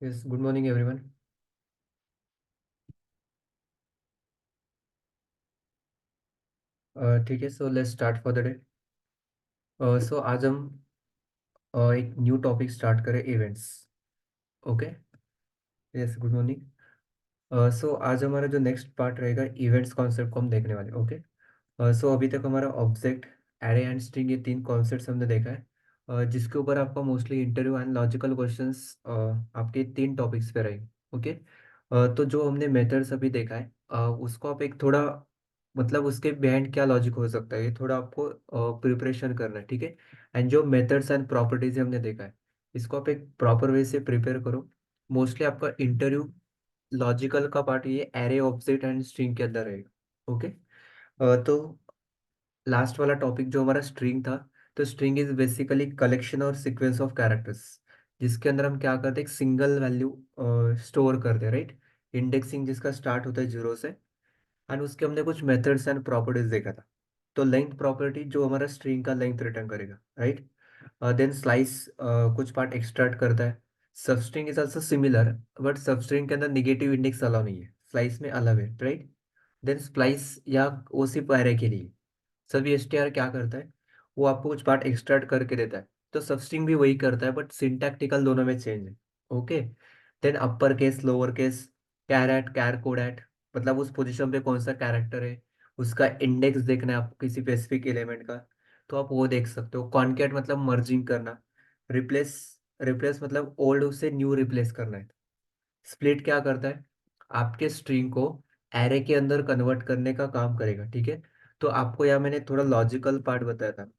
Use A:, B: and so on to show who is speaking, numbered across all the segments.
A: Yes, good morning everyone. ठीक है, so let's start for the day. So आज हम एक न्यू टॉपिक स्टार्ट करें, events. Okay. Yes, good morning. So आज हमारा जो नेक्स्ट पार्ट रहेगा, इवेंट्स कॉन्सेप्ट को हम देखने वाले। ओके। सो अभी तक हमारा ऑब्जेक्ट, एरे एंड स्ट्रिंग, ये तीन कॉन्सेप्ट्स हमने देखा है, जिसके ऊपर आपका mostly interview and logical questions आपके तीन टॉपिक्स पे रहेंगे। ओके। तो जो हमने मेथड्स अभी देखा है, उसको आप एक थोड़ा, मतलब उसके बिहाइंड क्या लॉजिक हो सकता है, ये थोड़ा आपको प्रिपरेशन करना है। ठीक है। एंड जो मेथड्स एंड प्रॉपर्टीज हमने देखा है, इसको आप एक प्रॉपर वे से प्रिपेयर करो। मोस्टली आपका इंटरव्यू लॉजिकल का पार्ट ये एरे, ऑब्जेक्ट एंड स्ट्रिंग के अंदर रहेगा। ओके। तो लास्ट वाला टॉपिक जो हमारा स्ट्रिंग था, तो स्ट्रिंग इज बेसिकली कलेक्शन और सीक्वेंस ऑफ कैरेक्टर्स, जिसके अंदर हम क्या करते हैं, एक सिंगल वैल्यू स्टोर करते हैं, राइट। इंडेक्सिंग जिसका स्टार्ट होता है जीरो से। एंड उसके हमने कुछ मेथड्स एंड प्रॉपर्टीज देखा था। तो लेंथ प्रॉपर्टी जो हमारा स्ट्रिंग का लेंथ रिटर्न करेगा, राइट। देन स्लाइस कुछ पार्ट एक्सट्रैक्ट करता है। Substring is also similar, but substring के अंदर निगेटिव इंडेक्स अलाउ नहीं है, स्लाइस में अलग है, राइट। देन स्प्लाइस या वो सिर्फ एरे के लिए। सभी एसटीआर क्या करता है, वो आपको कुछ पार्ट एक्सट्रैक्ट करके देता है। तो सबस्ट्रिंग भी वही करता है, बट सिंटैक्टिकल दोनों में चेंज है। Okay. Then upper case, lower case, char at, char code at, मतलब उस पोजीशन पे कौन सा कैरेक्टर है, उसका इंडेक्स देखना है आपको किसी स्पेसिफिक एलिमेंट का, तो आप वो देख सकते हो। कॉनकैट मतलब मर्जिंग करना। रिप्लेस, रिप्लेस मतलब ओल्ड से न्यू रिप्लेस करना है। स्प्लिट क्या करता है, आपके स्ट्रिंग को एरे के अंदर कन्वर्ट करने का काम करेगा। ठीक है। तो आपको यहाँ मैंने थोड़ा लॉजिकल पार्ट बताया था,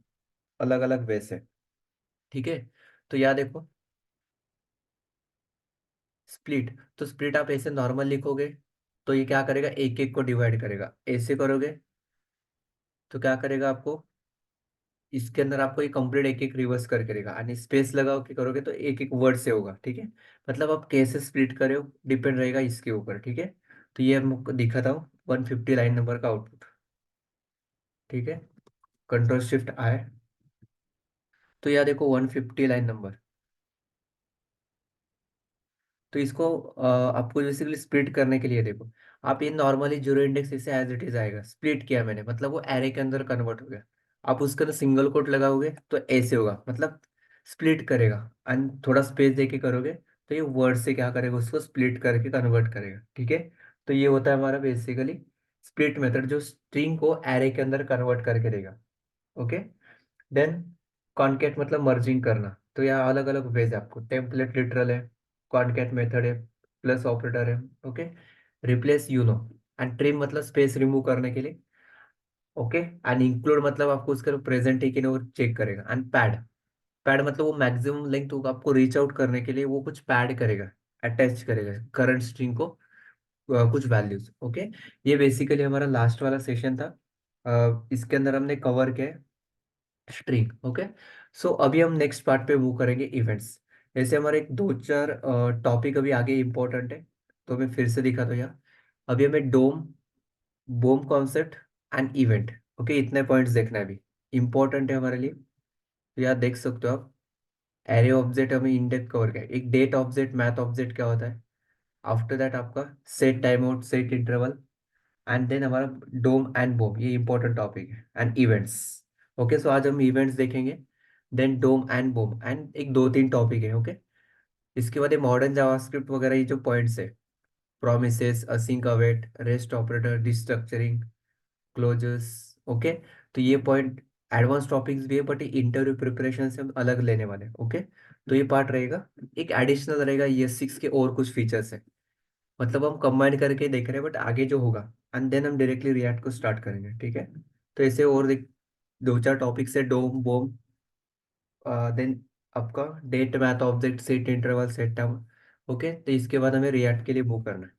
A: अलग अलग वे से। ठीक है। तो यहाँ देखो, स्प्लिट, तो स्प्लिट आप ऐसे नॉर्मल लिखोगे, तो ये क्या करेगा, एक एक को डिवाइड करेगा। ऐसे करोगे तो क्या करेगा आपको, इसके अंदर आपको ये कंप्लीट एक एक रिवर्स करके देगा। और स्पेस लगाओ के करोगे तो एक एक वर्ड से होगा। ठीक है। मतलब आप कैसे स्प्लिट करे हो, डिपेंड रहेगा इसके ऊपर। ठीक है। तो ये हमको दिखाता हूँ 150 लाइन नंबर का आउटपुट। ठीक है। कंट्रोल शिफ्ट आए, तो यह देखो 150 लाइन नंबर। तो इसको आपको बेसिकली स्प्लिट करने के लिए देखो, आप ये नॉर्मली जीरो इंडेक्स इसे एज इट इज आएगा। स्प्लिट किया मैंने, मतलब वो एरे के अंदर कन्वर्ट हो गया। आप उसके अंदर सिंगल कोट लगाओगे तो ऐसे होगा, मतलब स्प्लिट करेगा। एंड थोड़ा स्पेस देके करोगे तो ये वर्ड से क्या करेगा, उसको स्प्लिट करके कन्वर्ट करेगा। ठीक है। तो ये होता है हमारा बेसिकली स्प्लिट मेथड, जो स्ट्रिंग को एरे के अंदर कन्वर्ट करके देगा। ओके। देन कॉनकेट मतलब मर्जिंग करना। तो यहाँ अलग अलग वेज है आपको, टेम्पलेट लिटरल है, कॉनकेट मेथड है, प्लस ऑपरेटर है। Okay. Replace you know, and trim मतलब स्पेस रिमूव करने के लिए। ओके। एंड इंक्लूड मतलब आपको उसका प्रेजेंट है कि नहीं वो चेक करेगा। एंड पैड, पैड मतलब वो मैक्सिमम लेंथ होगा, आपको रीच आउट करने के लिए वो कुछ पैड करेगा, अटैच करेगा करंट स्ट्रिंग को कुछ वैल्यूज। ओके। ये बेसिकली हमारा लास्ट वाला सेशन था। इसके अंदर हमने कवर किया है स्ट्रिंग। ओके। सो अभी हम नेक्स्ट पार्ट पे मूव करेंगे, इवेंट्स। जैसे हमारे एक दो चार टॉपिक अभी आगे इंपॉर्टेंट है, तो मैं फिर से दिखा दूँ यहाँ। अभी हमें डोम, बोम कॉन्सेप्ट एंड इवेंट, ओके, इतने पॉइंट्स देखना है अभी, इंपॉर्टेंट है हमारे लिए। तो यहाँ देख सकते हो आप, एरे ऑब्जेक्ट हमें इंडेक्स कवर किया है। एक डेट ऑब्जेक्ट, मैथ ऑब्जेक्ट क्या होता है। आफ्टर दैट आपका set time out, set interval, and then हमारा डोम एंड बोम, ये इंपॉर्टेंट टॉपिक है। And events. ओके। सो आज हम इवेंट्स देखेंगे, then DOM and BOM, and एक दो तीन टॉपिक है। ओके। इसके बाद ये मॉडर्न जावास्क्रिप्ट वगैरह, ये जो पॉइंट्स है, promises, async await, rest operator, destructuring, closures. Okay. तो ये पॉइंट एडवांस टॉपिक्स भी है, बट ये इंटरव्यू प्रिपरेशन से हम अलग लेने वाले हैं। ओके। तो ये पार्ट रहेगा, एक एडिशनल रहेगा, ये सिक्स के और कुछ फीचर्स है, मतलब हम कंबाइन करके देख रहे हैं, बट आगे जो होगा, एंड देन हम डायरेक्टली रिएक्ट को स्टार्ट करेंगे। ठीक है। तो ऐसे और दो चार टॉपिक है, डोम बोम, देन आपका date, math object, set interval, set time. Okay. तो इसके बाद हमें रिएक्ट के लिए मूव करना है।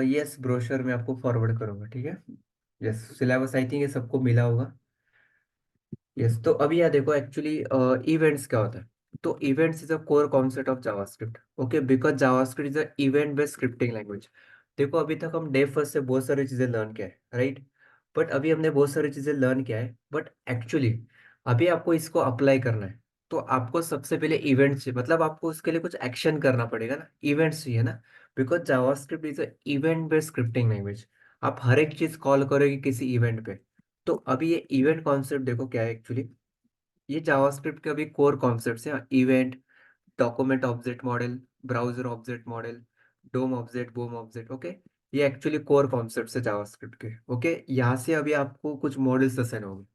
A: यस, ब्रोशर मैं आपको फॉरवर्ड करूंगा। ठीक है। यस, सिलेबस आई थिंक ये सबको मिला होगा। यस। तो अभी यहाँ देखो, एक्चुअली इवेंट्स क्या होता है। तो events is a core concept of JavaScript. Okay, because JavaScript is a event based scripting language. देखो अभी तक हम डेव फर्स्ट से बहुत सारी चीजें लर्न किया है, राइट। बट अभी हमने बहुत सारी चीजें लर्न किया है, बट एक्चुअली अभी आपको इसको अप्लाई करना है। तो आपको सबसे पहले इवेंट चाहिए, मतलब आपको उसके लिए कुछ एक्शन करना पड़ेगा ना, इवेंट्स चाहिए ना। Because JavaScript is a event based scripting language. आप हर एक चीज कॉल करोगे किसी इवेंट पे। तो अभी ये इवेंट कॉन्सेप्ट देखो क्या है एक्चुअली। ये जावास्क्रिप्ट के अभी कोर कॉन्सेप्ट्स हैं, event, document object model, browser object model, DOM object, BOM object. Okay, ये एक्चुअली कोर कॉन्सेप्ट्स है जावास्क्रिप्ट के। ओके, यहाँ से अभी आपको कुछ मॉडल्स असाइन होंगे।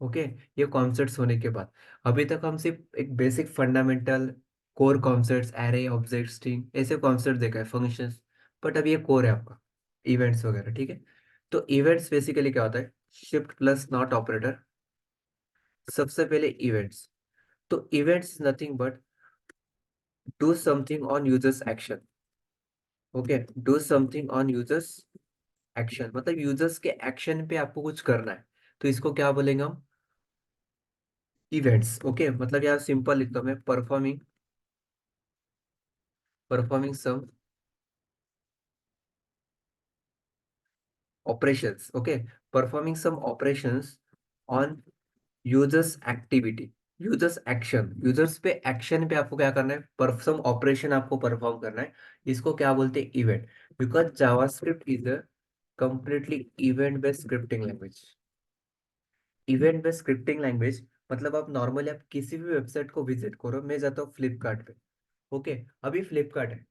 A: ओके, ये कॉन्सेप्ट्स होने के बाद अभी तक हम सिर्फ एक basic fundamental core concepts, array, object, string, ऐसे कॉन्सेप्ट देखा है, फंक्शंस। बट अब ये कोर है आपका, इवेंट्स वगैरह। ठीक है, तो इवेंट्स बेसिकली क्या होता है, शिफ्ट प्लस नॉट ऑपरेटर। सबसे पहले इवेंट्स, तो events nothing but do something on users action. Okay, do something on users action, मतलब यूजर्स के एक्शन पे आपको कुछ करना है। तो इसको क्या बोलेंगे हम, इवेंट्स। ओके, मतलब यार सिंपल लिखता हूं मैं, performing some operations. Okay, performing some operations on users activity, users action, users पे एक्शन पे आपको क्या करना है, सम ऑपरेशन आपको परफॉर्म करना है। इसको क्या बोलते हैं, event. Because JavaScript is a completely event based scripting language. Event based scripting language मतलब आप नॉर्मली आप किसी भी वेबसाइट को विजिट करो, मैं जाता हूँ फ्लिपकार्ट पे। ओके, अभी फ्लिपकार्ट है,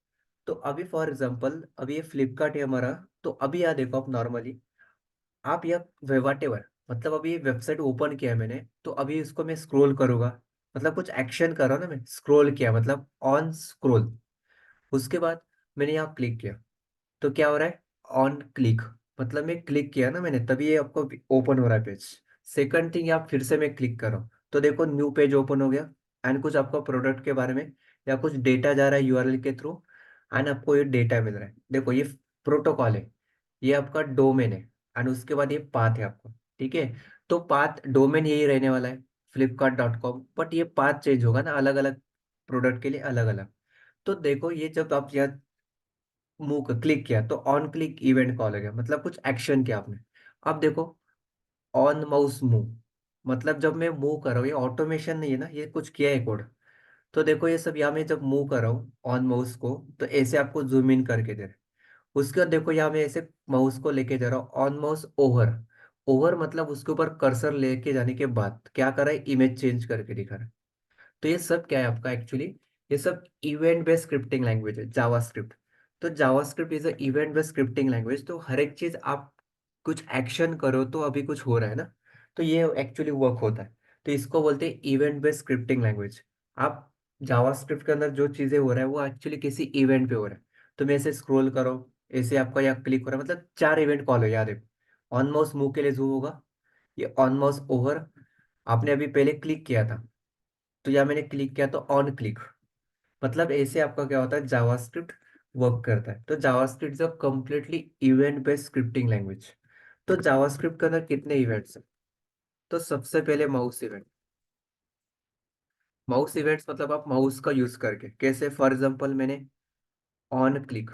A: तो अभी फॉर एग्जांपल अभी ये फ्लिपकार्ट है हमारा। तो अभी यहाँ देखो आप नॉर्मली, आप यह वाट एवर, मतलब अभी वेबसाइट ओपन किया है मैंने, तो अभी इसको मैं स्क्रॉल करूंगा, मतलब कुछ एक्शन कर रहा हूं ना, मैं स्क्रॉल किया मतलब ऑन स्क्रॉल। उसके बाद मैंने यहाँ क्लिक किया, तो क्या हो रहा है, ऑन क्लिक, मतलब मैं क्लिक किया ना मैंने, तभी ये आपको ओपन हो रहा है पेज। सेकंड थिंग, आप फिर से मैं क्लिक कर रहा हूँ, तो देखो न्यू पेज ओपन हो गया। एंड कुछ आपका प्रोडक्ट के बारे में या कुछ डेटा जा रहा है यूआरएल के थ्रू। एंड आपको ये डेटा मिल रहा है, देखो ये प्रोटोकॉल है, ये आपका डोमेन है। एंड उसके बाद ये पाथ है आपका। ठीक है, तो पाथ डोमेन यही रहने वाला है, flipkart.com, बट ये पाथ चेंज होगा ना, अलग अलग प्रोडक्ट के लिए अलग अलग। तो देखो ये जब आप यहाँ मूव क्लिक किया, तो ऑन क्लिक इवेंट कॉल हो गया, मतलब कुछ एक्शन किया आपने। अब देखो, ऑन माउस मूव, मतलब जब मैं मूव कर रहा हूँ, ये ऑटोमेशन नहीं है ना, ये कुछ किया है कोड। तो देखो ये सब यहाँ मैं जब मूव कर रहा हूँ ऑन माउस को, तो ऐसे आपको जूम इन करके दे रहे हैं। उसके बाद देखो यहाँ मैं ऐसे माउस को लेके जा रहा हूँ, ऑन माउस ओवर। ओवर मतलब उसके ऊपर कर्सर लेके जाने के बाद क्या कर रहा है, इमेज चेंज करके दिखा रहा है। तो ये सब क्या है आपका एक्चुअली, ये सब इवेंट बेस्ड स्क्रिप्टिंग लैंग्वेज है, जावास्क्रिप्ट। तो JavaScript is a event based scripting language, तो हर एक चीज आप कुछ एक्शन करो तो अभी कुछ हो रहा है ना, तो ये एक्चुअली वर्क होता है। तो इसको बोलते हैं इवेंट बेस्ड स्क्रिप्टिंग लैंग्वेज। आप जावास्क्रिप्ट के अंदर जो चीजें हो रहा है वो एक्चुअली किसी इवेंट पे हो रहा है। तो मैं ऐसे स्क्रॉल करो, ऐसे आपका यहाँ क्लिक हो रहा है, मतलब चार इवेंट कॉल हो याद है। ऑन माउस मूव के लिए जूम होगा, ये ऑन माउस ओवर, आपने अभी पहले क्लिक किया था, तो या मैंने क्लिक किया तो ऑन क्लिक। मतलब ऐसे आपका क्या होता है, जावास्क्रिप्ट वर्क करता है। तो JavaScript is a completely event based scripting language. तो जावास्क्रिप्ट के अंदर कितने इवेंट्स हैं, तो सबसे पहले माउस इवेंट। माउस इवेंट्स मतलब आप माउस का यूज करके कैसे, फॉर एग्जांपल मैंने ऑन क्लिक,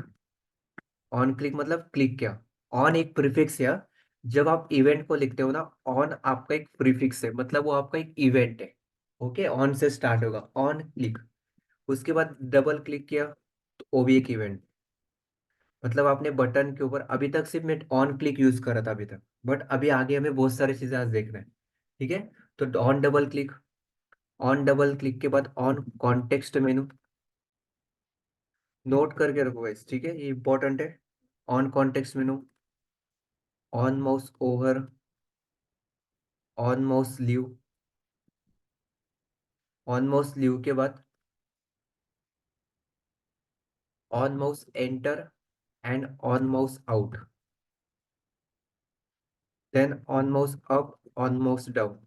A: ऑन क्लिक मतलब क्लिक किया। ऑन एक प्रीफिक्स है, जब आप इवेंट को लिखते हो ना, ऑन आपका एक प्रीफिक्स है, मतलब वो आपका एक इवेंट है। ओके, ऑन से स्टार्ट होगा, ऑन क्लिक। उसके बाद डबल क्लिक किया, तो वो भी एक इवेंट, मतलब आपने बटन के ऊपर, अभी तक सिर्फ मैं ऑन क्लिक यूज कर रहा था अभी तक, बट अभी आगे हमें बहुत सारी चीजें आज देखना है। ठीक है, तो on double click, on double click के बाद ऑन कॉन्टेक्स्ट मेनू, नोट करके रखो गाइस, ठीक है, ये इंपॉर्टेंट है। On context menu, on mouse over, on mouse leave, on mouse leave के बाद on mouse enter and on mouse out, then on mouse up, on mouse down.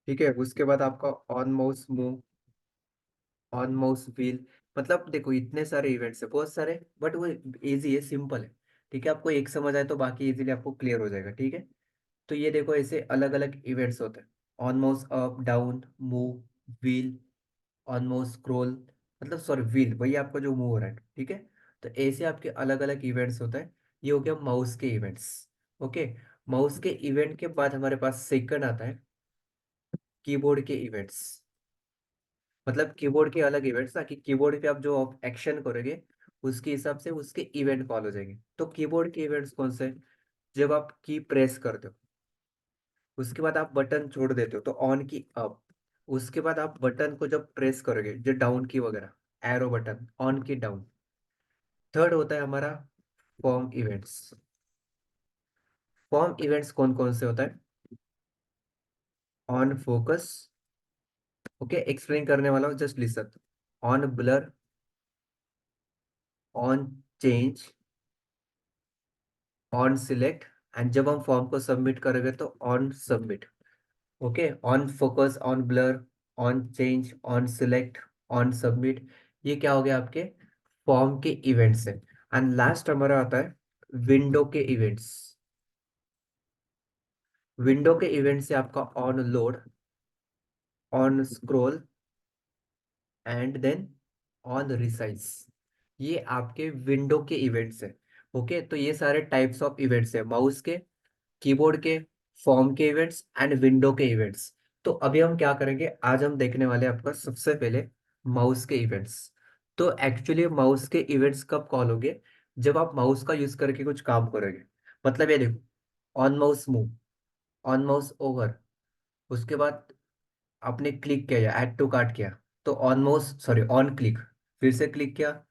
A: ठीक है, उसके बाद आपका on mouse move, on mouse wheel. मतलब देखो इतने सारे इवेंट्स है, बहुत सारे, बट वो इजी है, सिंपल है। ठीक है, आपको एक समझ आए तो बाकी इजीली आपको क्लियर हो जाएगा। ठीक है, तो ये देखो ऐसे अलग अलग इवेंट्स होते हैं, on mouse up down move, wheel, on mouse scroll, मतलब सॉरी व्हील वही आपका जो मूव हो रहा है। ठीक है, तो ऐसे आपके अलग अलग इवेंट्स होते हैं। ये हो गया माउस के इवेंट्स। ओके, माउस के इवेंट के बाद हमारे पास सेकंड आता है कीबोर्ड के इवेंट्स, मतलब कीबोर्ड के अलग इवेंट्स ना, कि कीबोर्ड पे आप जो एक्शन करोगे उसके हिसाब से उसके इवेंट कॉल हो जाएंगे। तो कीबोर्ड के इवेंट्स कौन से हैं? जब आप की प्रेस करते हो, उसके बाद आप बटन छोड़ देते हो तो ऑन की अप, उसके बाद आप बटन को जब प्रेस करोगे जो डाउन की वगैरह arrow button on key down. Third होता है हमारा फॉर्म इवेंट्स। फॉर्म इवेंट्स कौन कौन से होता है? ऑन फोकस, ओके एक्सप्लेन करने वाला हूँ, just listen. On blur, on change, on select, and जब हम फॉर्म को सबमिट करेंगे तो on submit. Okay, on focus, on blur, on change, on select, on submit, ये क्या हो गया आपके फॉर्म के इवेंट्स है। एंड लास्ट हमारा आता है विंडो के इवेंट्स। विंडो के इवेंट से आपका on load, on scroll, and then on resize, ये आपके विंडो के इवेंट्स है। ओके, तो ये सारे टाइप्स ऑफ इवेंट्स है माउस के, कीबोर्ड के, फॉर्म के इवेंट्स एंड विंडो के इवेंट्स। तो अभी हम क्या करेंगे, आज हम देखने वाले हैं आपका सबसे पहले माउस के इवेंट्स। तो एक्चुअली माउस के इवेंट्स कब कॉल होंगे? जब आप माउस का यूज करके कुछ काम करोगे। मतलब ये देखो, on mouse move, on mouse over, उसके बाद आपने क्लिक किया या ऐड टू कार्ट किया, तो on mouse sorry on click, फिर से क्लिक किया,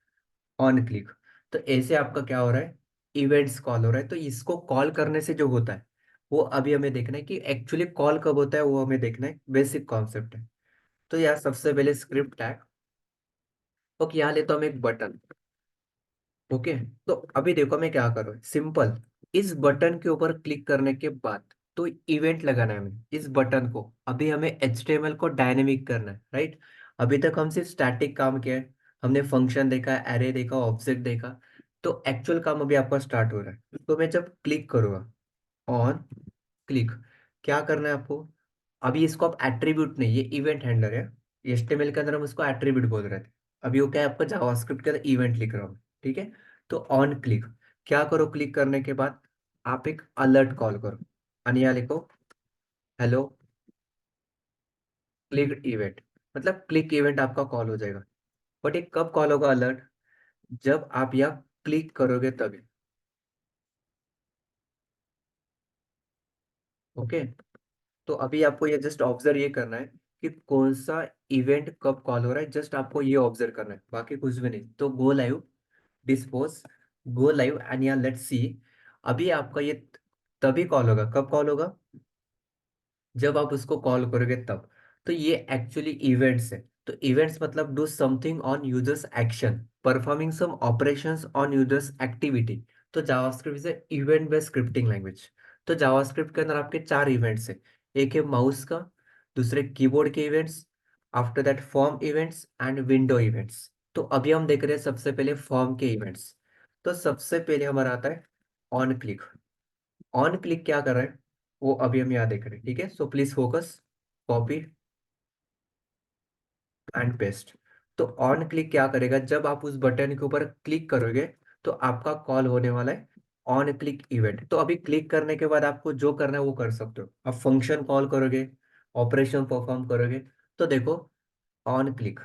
A: ऑन क्लिक। तो ऐसे आपका क्या हो रहा है, इवेंट्स कॉल हो रहा है। तो इसको कॉल करने से जो होता है वो अभी हमें देखना है कि एक्चुअली कॉल कब होता है, वो हमें देखना है, बेसिक कॉन्सेप्ट है। तो यार सबसे पहले स्क्रिप्ट टैग। ओके, यहाँ लेता हूँ मैं एक बटन। ओके, तो अभी देखो मैं क्या कर रहा हूँ, सिंपल, इस बटन के ऊपर क्लिक करने के बाद तो इवेंट लगाना है हमें इस बटन को। अभी हमें HTML को डायनेमिक करना है, राइट? अभी तक हम सिर्फ स्टैटिक काम किया है, हमने फंक्शन देखा, एरे देखा, ऑब्जेक्ट देखा। तो एक्चुअल काम अभी आपका स्टार्ट हो रहा है। तो मैं जब क्लिक करूंगा, ऑन क्लिक, क्या करना है आपको? अभी इसको आप एट्रीब्यूट नहीं, ये इवेंट हैंडलर है। HTML के अंदर हम उसको एट्रीब्यूट बोल रहे थे, अभी वो क्या है आपका जावास्क्रिप्ट के अंदर इवेंट लिख रहा हूँ, ठीक है? तो ऑन क्लिक, क्या करो, क्लिक करने के बाद आप एक अलर्ट कॉल करो, अनिया लिखो, हेलो क्लिक इवेंट, मतलब क्लिक इवेंट आपका कॉल हो जाएगा। बट ये कब कॉल होगा अलर्ट? जब आप यहाँ क्लिक करोगे तभी। ओके, तो अभी आपको ये जस्ट ऑब्जर्व ये करना है कि कौन सा इवेंट कब कॉल हो रहा है, जस्ट आपको ये ऑब्जर्व करना है, बाकी कुछ भी नहीं। तो go live, dispose, go live and यहाँ लेट्स सी। अभी आपका ये तभी कॉल होगा, कब कॉल होगा? जब आप उसको कॉल करोगे तब। तो ये एक्चुअली इवेंट्स है। तो इवेंट्स मतलब do something on users action, performing some operations on users activity. तो JavaScript is a event based scripting language. तो जावास्क्रिप्ट के अंदर आपके चार इवेंट्स है, एक है माउस का, दूसरे कीबोर्ड के events, after that form events and window events. तो अभी हम देख रहे हैं सबसे पहले फॉर्म के इवेंट्स। तो सबसे पहले हमारा आता है ऑन क्लिक। ऑन क्लिक क्या कर रहा है वो अभी हम यहाँ देख रहे हैं, ठीक है? So please focus, copy and paste. तो ऑन क्लिक क्या करेगा, जब आप उस बटन के ऊपर क्लिक करोगे तो आपका कॉल होने वाला है ऑन क्लिक इवेंट। तो अभी क्लिक करने के बाद आपको जो करना है वो कर सकते हो, आप फंक्शन कॉल करोगे, ऑपरेशन परफॉर्म करोगे। तो देखो, ऑन क्लिक,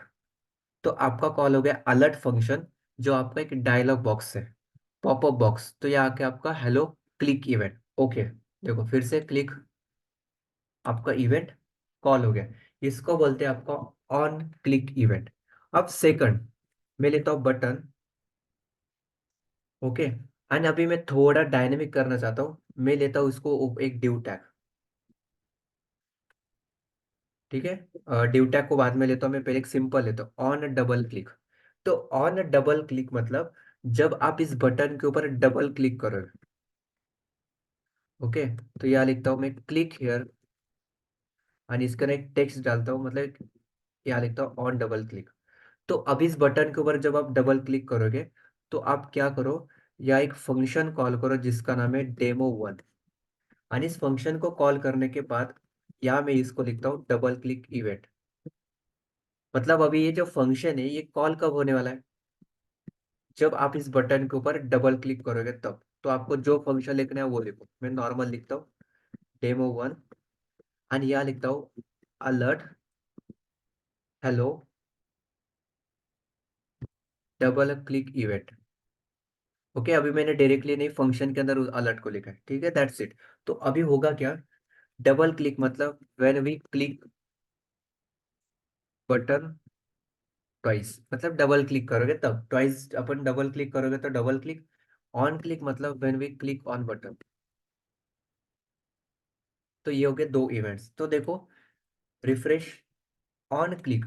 A: तो आपका कॉल हो गया अलर्ट फंक्शन, जो आपका एक डायलॉग बॉक्स है, पॉपअप बॉक्स। तो ये आके आपका हेलो क्लिक इवेंट। ओके, देखो फिर से क्लिक, आपका इवेंट कॉल हो गया। इसको बोलते हैं आपका ऑन क्लिक इवेंट। अब सेकंड, मैं लेता हूँ बटन। ओके, एंड अभी मैं थोड़ा डायनेमिक करना चाहता हूँ, मैं लेता हूँ उसको एक ड्यू टैग, ठीक है? ड्यू टैग को बाद में लेता हूँ, मैं पहले एक सिंपल लेता हूँ ऑन डबल क्लिक। तो ऑन डबल क्लिक मतलब जब आप इस बटन के ऊपर डबल क्लिक करोगे। ओके, तो यहाँ लिखता हूँ मैं क्लिक हियर, एंड इसका ना एक टेक्स्ट डालता हूँ, मतलब यहाँ लिखता हूँ ऑन डबल क्लिक। तो अब इस बटन के ऊपर जब आप डबल क्लिक करोगे तो आप क्या करो, या एक फंक्शन कॉल करो जिसका नाम है डेमो 1। और इस फंक्शन को कॉल करने के बाद यहाँ मैं इसको लिखता हूँ डबल क्लिक इवेंट। मतलब अभी ये जो फंक्शन है ये कॉल कब होने वाला है, जब आप इस बटन के ऊपर डबल क्लिक करोगे तब। तो आपको जो फंक्शन लिखना है वो लिखो, मैं नॉर्मल लिखता हूँ डेमो 1, एंड यहाँ लिखता हूँ alert hello double click event. Okay, अभी मैंने डायरेक्टली नहीं फंक्शन के अंदर अलर्ट को लिखा है, ठीक है, दैट्स इट। तो अभी होगा क्या, डबल क्लिक मतलब when we click button twice, मतलब डबल क्लिक करोगे तब, ट्वाइस अपन डबल क्लिक करोगे तो डबल क्लिक। ऑन क्लिक मतलब when we click on button. तो ये हो गए दो इवेंट्स। तो देखो, रिफ्रेश, ऑन क्लिक,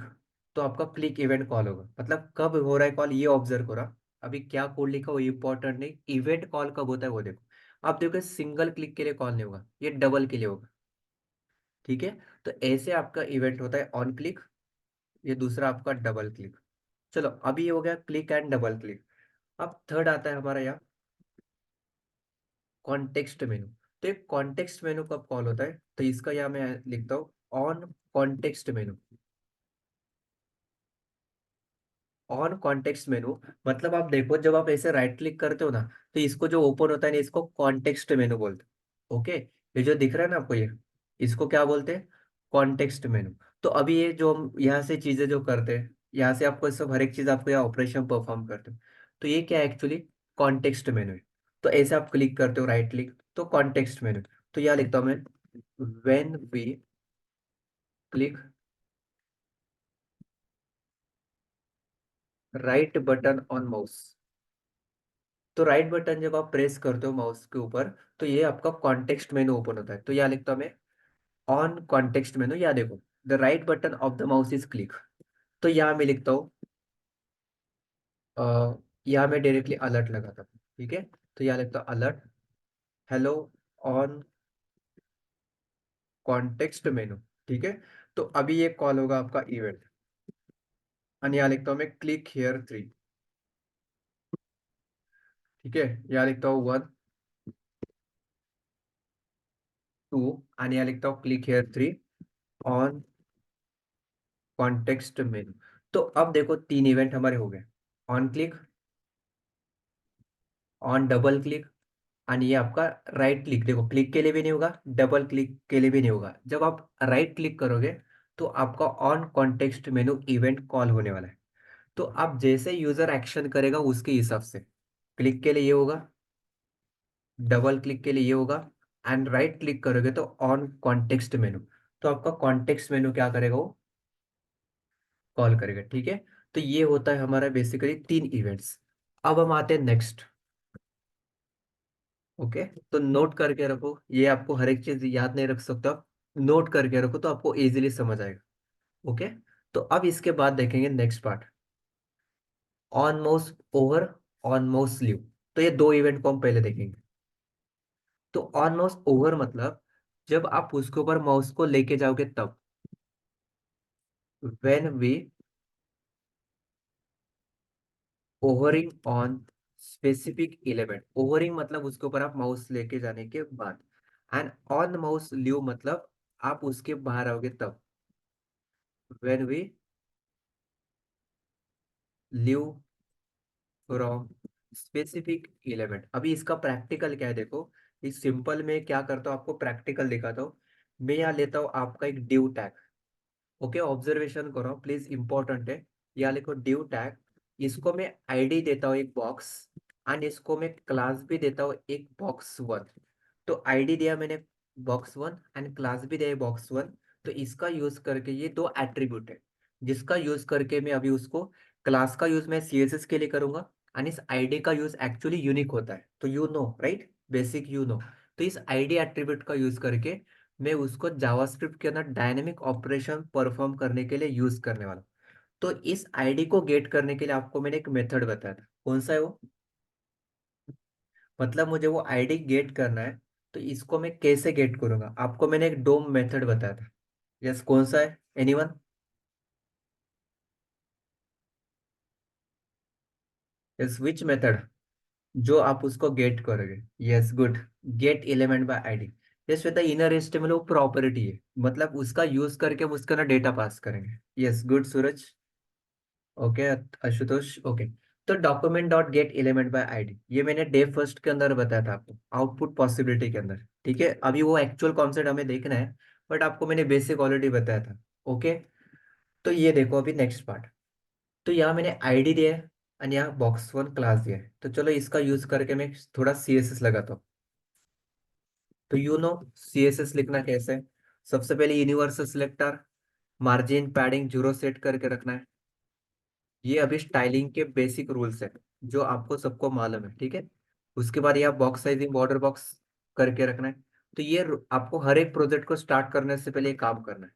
A: तो आपका क्लिक इवेंट कॉल होगा, मतलब कब हो रहा है कॉल ये ऑब्जर्व हो रहा। अभी क्या कोड लिखा वो इंपॉर्टेंट नहीं, इवेंट कॉल कब होता है वो देखो। आप देखो सिंगल क्लिक के लिए कॉल नहीं होगा, ये डबल के लिए होगा, ठीक है। तो ऐसे आपका इवेंट होता है ऑन क्लिक, ये दूसरा आपका डबल क्लिक। चलो अभी ये हो गया क्लिक एंड डबल क्लिक। अब थर्ड आता है हमारा यहाँ कॉन्टेक्स्ट मेनू। तो एक कॉन्टेक्स्ट मेनू कब कॉल होता है, तो इसका यहाँ मैं लिखता हूँ on context menu. On context मेनू मतलब आप देखो जब आप ऐसे राइट क्लिक करते हो ना, तो इसको जो ओपन होता है ना इसको कॉन्टेक्स्ट मेनू बोलते हैं, ओके। ये जो दिख रहा है ना आपको ये, इसको क्या बोलते हैं, कॉन्टेक्स्ट मेनू। तो अभी ये जो हम यहाँ से चीजें जो करते हैं, यहाँ से आपको सब हर एक चीज आपको यहाँ ऑपरेशन परफॉर्म करते हो, तो ये क्या है एक्चुअली, कॉन्टेक्स्ट मेनू है। तो ऐसे आप क्लिक करते हो राइट क्लिक तो कॉन्टेक्स्ट मेनू। तो यहाँ लिखता हूँ मैं, when we click right button on mouse. तो राइट बटन जब आप प्रेस करते हो माउस के ऊपर, तो ये आपका कॉन्टेक्स्ट मेनू ओपन होता है। तो यहाँ लिखता हूँ मैं ऑन कॉन्टेक्स्ट मेनू, या देखो the right button of the mouse is click. तो यहाँ मैं लिखता हूँ, यहाँ मैं डायरेक्टली अलर्ट लगाता हूँ, ठीक है। तो यहाँ लिखता हूँ अलर्ट हेलो ऑन कॉन्टेक्स्ट मेनू, ठीक है। तो अभी ये कॉल होगा आपका इवेंट, और यहाँ लिखता हूँ मैं क्लिक हियर 3, ठीक है। यहाँ लिखता हूँ 1 2, और यहाँ लिखता हूँ click here 3 on context menu. तो अब देखो तीन इवेंट हमारे हो गए, on click, on double click, और ये आपका राइट क्लिक। देखो क्लिक के लिए भी नहीं होगा, डबल क्लिक के लिए भी नहीं होगा। जब आप राइट क्लिक करोगे तो आपका on context menu event call होने वाला है। तो आप जैसे यूजर एक्शन करेगा उसके हिसाब से, क्लिक के लिए ये होगा, डबल क्लिक के लिए ये होगा, एंड राइट क्लिक करोगे तो ऑन कॉन्टेक्स्ट मेनू। तो आपका कॉन्टेक्स्ट मेनू क्या करेगा, वो कॉल करेगा, ठीक है। तो ये होता है हमारा बेसिकली तीन इवेंट्स। अब हम आते हैं नेक्स्ट, ओके। तो नोट करके रखो, ये आपको हर एक चीज याद नहीं रख सकते आप, नोट करके रखो तो आपको इजीली समझ आएगा, ओके। तो अब इसके बाद देखेंगे next part, on mouse over, on mouse leave. तो ये दो इवेंट को हम पहले देखेंगे। तो ऑन माउस ओवर मतलब जब आप उसके ऊपर माउस को लेके जाओगे तब, when we hovering on specific element. Hovering मतलब उसके ऊपर आप माउस लेके जाने के बाद, एंड ऑन माउस लीव मतलब आप उसके बाहर आओगे तब, when we leave from specific element. अभी इसका प्रैक्टिकल क्या है देखो, इस सिंपल में क्या करता हूँ आपको प्रैक्टिकल दिखाता हूँ। मैं यहाँ लेता हूँ आपका एक डिव टैग, ओके, ऑब्जर्वेशन करो प्लीज, इंपॉर्टेंट है। यहाँ लिखो डिव टैग, इसको मैं आईडी देता हूँ एक बॉक्स, एंड इसको मैं क्लास भी देता हूँ एक बॉक्स 1। तो आईडी दिया मैंने बॉक्स 1 एंड क्लास भी दिया बॉक्स 1। तो इसका यूज करके ये दो एट्रीब्यूट है, जिसका यूज करके मैं अभी उसको, क्लास का यूज मैं सीएसएस के लिए करूंगा, एंड इस आईडी का यूज एक्चुअली यूनिक होता है, तो you know right, basic you know. तो इस आईडी एट्रीब्यूट का यूज करके मैं उसको जावास्क्रिप्ट के अंदर डायनेमिक ऑपरेशन परफॉर्म करने के लिए यूज करने वाला हूँ। तो इस आईडी को गेट करने के लिए आपको मैंने एक मेथड बताया था, कौन सा है वो, मतलब मुझे वो आईडी गेट करना है, तो इसको मैं कैसे गेट करूंगा, आपको मैंने एक डोम मेथड बताया था। यस, कौन सा है, एनीवन, यस विच मेथड, जो आप उसको गेट करोगे, yes good, gate element by ID. Yes with the inner estimate वो प्रॉपर्टी है, मतलब उसका यूज करके हम उसका ना डेटा पास करेंगे। यस गुड सूरज, ओके आशुतोष, ओके। तो document dot get element by ID ये मैंने डे फर्स्ट के अंदर बताया था आपको, आउटपुट पॉसिबिलिटी के अंदर, ठीक है। अभी वो एक्चुअल कॉन्सेप्ट हमें देखना है, बट आपको मैंने बेसिक ऑलरेडी बताया था। ओके, तो ये देखो अभी नेक्स्ट पार्ट। तो यहाँ मैंने आईडी दिया है और यहाँ बॉक्स वन क्लास दिया है, तो चलो इसका यूज करके मैं थोड़ा सीएसएस लगाता हूँ। तो यू नो सीएसएस लिखना कैसे है। सबसे पहले universal selector, margin padding zero set करके रखना है। ये अभी स्टाइलिंग के बेसिक रूल्स है जो आपको सबको मालूम है, ठीक है। उसके बाद यहाँ बॉक्स साइजिंग बॉर्डर बॉक्स करके रखना है। तो ये आपको हर एक प्रोजेक्ट को स्टार्ट करने से पहले ये काम करना है।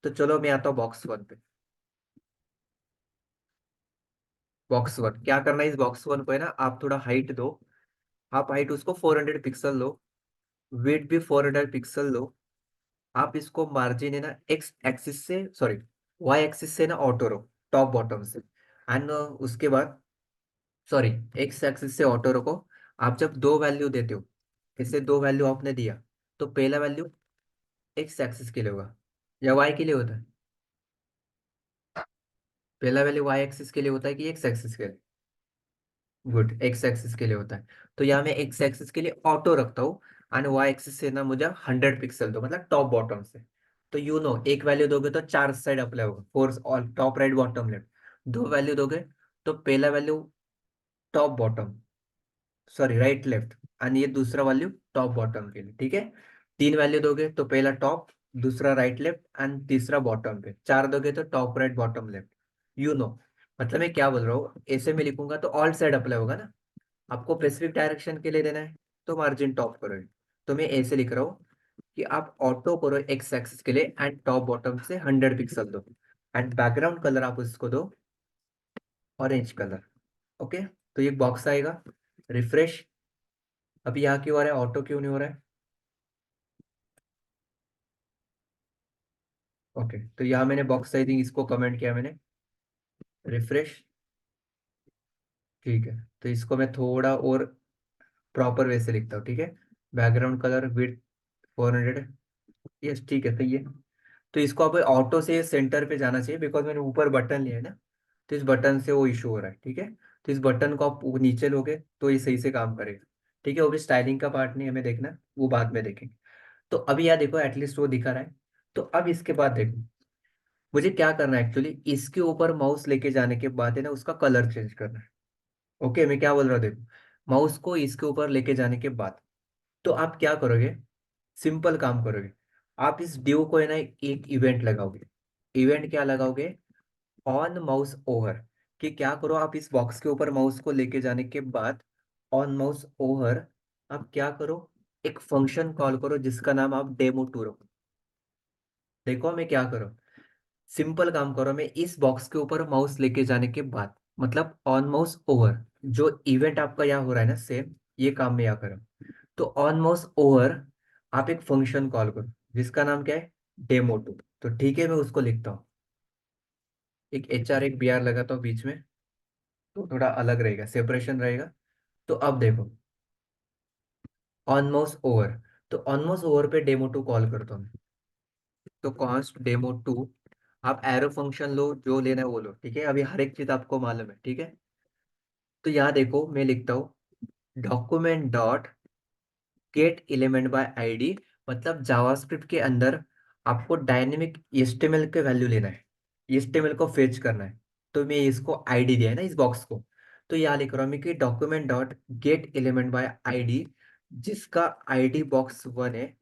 A: तो चलो मैं आता हूँ बॉक्स वन पे। बॉक्स वन क्या करना है, इस बॉक्स वन को है ना आप थोड़ा हाइट दो। आप हाइट उसको 400 पिक्सल लो, वेट भी 400 पिक्सल लो। आप इसको मार्जिन है ना एक्स एक्सिस से, सॉरी वाई एक्सिस से ना ऑटो रखो, टॉप बॉटम से। एंड उसके बाद सॉरी एक्स एक्सिस से ऑटो रखो। आप जब दो वैल्यू देते हो, इससे दो वैल्यू आपने दिया, तो पहला वैल्यू एक्स एक्सिस के लिए होगा या वाई के लिए होता है। पहला वैल्यू वाई एक्सिस के लिए होता है कि एक्स एक्सिस के लिए। गुड, एक्स एक्सिस के लिए होता है। तो यहाँ मैं एक्स एक्सिस के लिए ऑटो रखता हूँ। एंड वाई एक्सिस से ना मुझे 100 पिक्सल दो, मतलब टॉप बॉटम से। तो यू नो एक वैल्यू दोगे तो चार साइड अप्लाई होगा, four all top right bottom left. दो वैल्यू दोगे तो पहला value top bottom, sorry right left, and ये दूसरा वैल्यू टॉप बॉटम के लिए, ठीक है। तीन वैल्यू दोगे तो पहला टॉप, दूसरा राइट लेफ्ट एंड तीसरा बॉटम पे। चार दोगे तो top right bottom left. You know मतलब मैं क्या बोल रहा हूँ, ऐसे में लिखूंगा तो ऑल साइड अप्लाई होगा ना। आपको स्पेसिफिक डायरेक्शन के लिए देना है तो मार्जिन टॉप करो। तो मैं ऐसे लिख रहा हूँ कि आप ऑटो करो एक्स एक्सिस के लिए एंड टॉप बॉटम से 100 पिक्सल दो। एंड बैकग्राउंड कलर आप उसको दो ऑरेंज कलर। ओके, तो ये बॉक्स आएगा। रिफ्रेश। अभी यहाँ क्यों आ रहा है, ऑटो क्यों नहीं हो रहा है। ओके, तो यहाँ मैंने बॉक्स साइजिंग इसको कमेंट किया मैंने। रिफ्रेश। ठीक है, तो इसको मैं थोड़ा और प्रॉपर वे से लिखता हूँ, ठीक है। Background colour width 400। यस ठीक है, सही है। तो इसको अब ऑटो से सेंटर पे जाना चाहिए बिकॉज मैंने ऊपर बटन लिया है ना। तो इस बटन से वो इशू हो रहा है, ठीक है। तो इस बटन को आप नीचे लोगे तो ये सही से काम करेगा। ठीक है, वो भी स्टाइलिंग का पार्ट नहीं हमें देखना, वो बाद में देखेंगे। तो अभी यहाँ देखो एटलीस्ट वो दिखा रहा है। तो अब इसके बाद देखो मुझे क्या करना है एक्चुअली, इसके ऊपर माउस लेके जाने के बाद है ना उसका कलर चेंज करना है। ओके, मैं क्या बोल रहा हूँ देखो, माउस को इसके ऊपर लेके जाने के बाद तो आप क्या करोगे, सिंपल काम करोगे। आप इस ड्यू को है ना एक इवेंट लगाओगे। इवेंट क्या लगाओगे, ऑन माउस ओवर। कि क्या करो, आप इस बॉक्स के ऊपर माउस को लेके जाने के बाद ऑन माउस ओवर आप क्या करो, एक फंक्शन कॉल करो जिसका नाम आप डेमो टू रखो। देखो मैं क्या करो, सिंपल काम करो, मैं इस बॉक्स के ऊपर माउस लेके जाने के बाद मतलब ऑन माउस ओवर, जो इवेंट आपका यहाँ हो रहा है ना सेम, ये काम में यहाँ करो। तो ऑन माउस ओवर आप एक फंक्शन कॉल करो जिसका नाम क्या है, डेमो टू। तो ठीक है, मैं उसको लिखता हूँ, एक एच आर एक बी आर लगाता हूँ बीच में, तो थोड़ा अलग रहेगा, सेपरेशन रहेगा। तो अब देखो ऑन माउस ओवर, तो ऑन माउस ओवर पे डेमो टू कॉल करता हूँ मैं। तो कॉन्स्ट डेमो टू, आप एरो फंक्शन लो, जो लेना है वो लो, ठीक है। अभी हर एक चीज आपको मालूम है, ठीक है। तो यहाँ देखो मैं लिखता हूँ document dot get element by ID, मतलब जावास्क्रिप्ट के अंदर आपको डायनेमिक एचटीएमएल के वैल्यू लेना है, एचटीएमएल को फेच करना है। तो मैं इसको आईडी दिया है ना इस बॉक्स को, तो यहाँ लिख रहा हूँ मैं कि document dot get element by ID, जिसका आईडी बॉक्स वन है।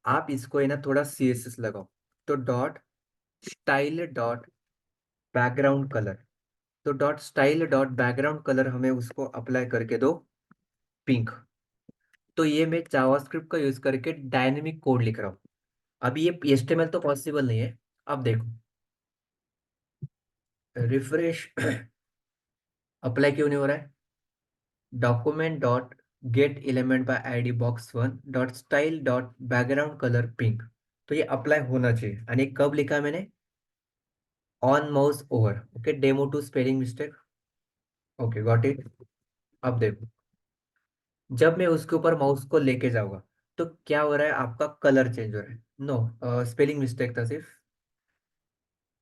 A: आप इसको है ना थोड़ा सीएसएस लगाओ। तो dot style dot background colour, तो dot style dot background colour हमें उसको अप्लाई करके दो पिंक। तो ये मैं जावास्क्रिप्ट का यूज करके डायनेमिक कोड लिख रहा हूँ। अभी ये एचटीएमएल तो पॉसिबल नहीं है। अब देखो रिफ्रेश। अप्लाई क्यों नहीं हो रहा है, document dot get element by ID box one dot style dot background colour pink. तो ये अप्लाई होना चाहिए। और ये कब लिखा है मैंने, on mouse over. Okay, demo two spelling mistake. Okay got it. अब देखो जब मैं उसके ऊपर माउस को लेके जाऊंगा तो क्या हो रहा है, आपका कलर चेंज हो रहा है। नो स्पेलिंग मिस्टेक था सिर्फ।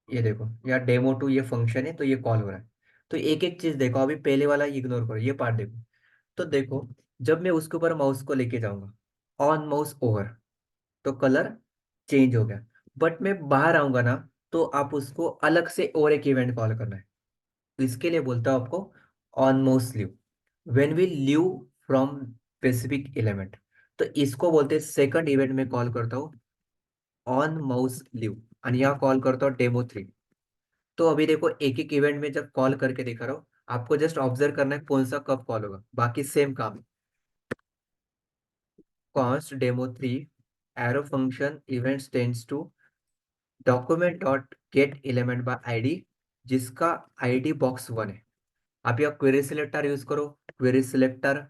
A: ये देखो यार डेमो टू ये फंक्शन है तो ये कॉल हो रहा है। तो एक एक चीज देखो, अभी पहले वाला इग्नोर करो, ये पार्ट देखो। तो देखो जब मैं उसके ऊपर माउस को लेके जाऊंगा ऑन माउस ओवर, तो कलर चेंज हो गया, बट मैं बाहर आऊंगा ना, तो आप उसको अलग से और एक इवेंट कॉल करना है। तो इसके लिए बोलता हूँ आपको on mouse leave, when we leave from specific element. तो इसको बोलते हैं सेकंड इवेंट में कॉल करता हूँ ऑन माउस लीव, और यहाँ कॉल करता हूँ डेमो 3। तो अभी देखो एक एक इवेंट में जब कॉल करके दिखा रहा हूँ, आपको जस्ट ऑब्जर्व करना है कौन सा कब कॉल होगा, बाकी सेम काम है। Const demo 3 arrow function events tends to document dot get element by ID, जिसका आईडी बॉक्स 1 है। आप यहाँ क्वेरी सिलेक्टर यूज करो, क्वेरी सिलेक्टर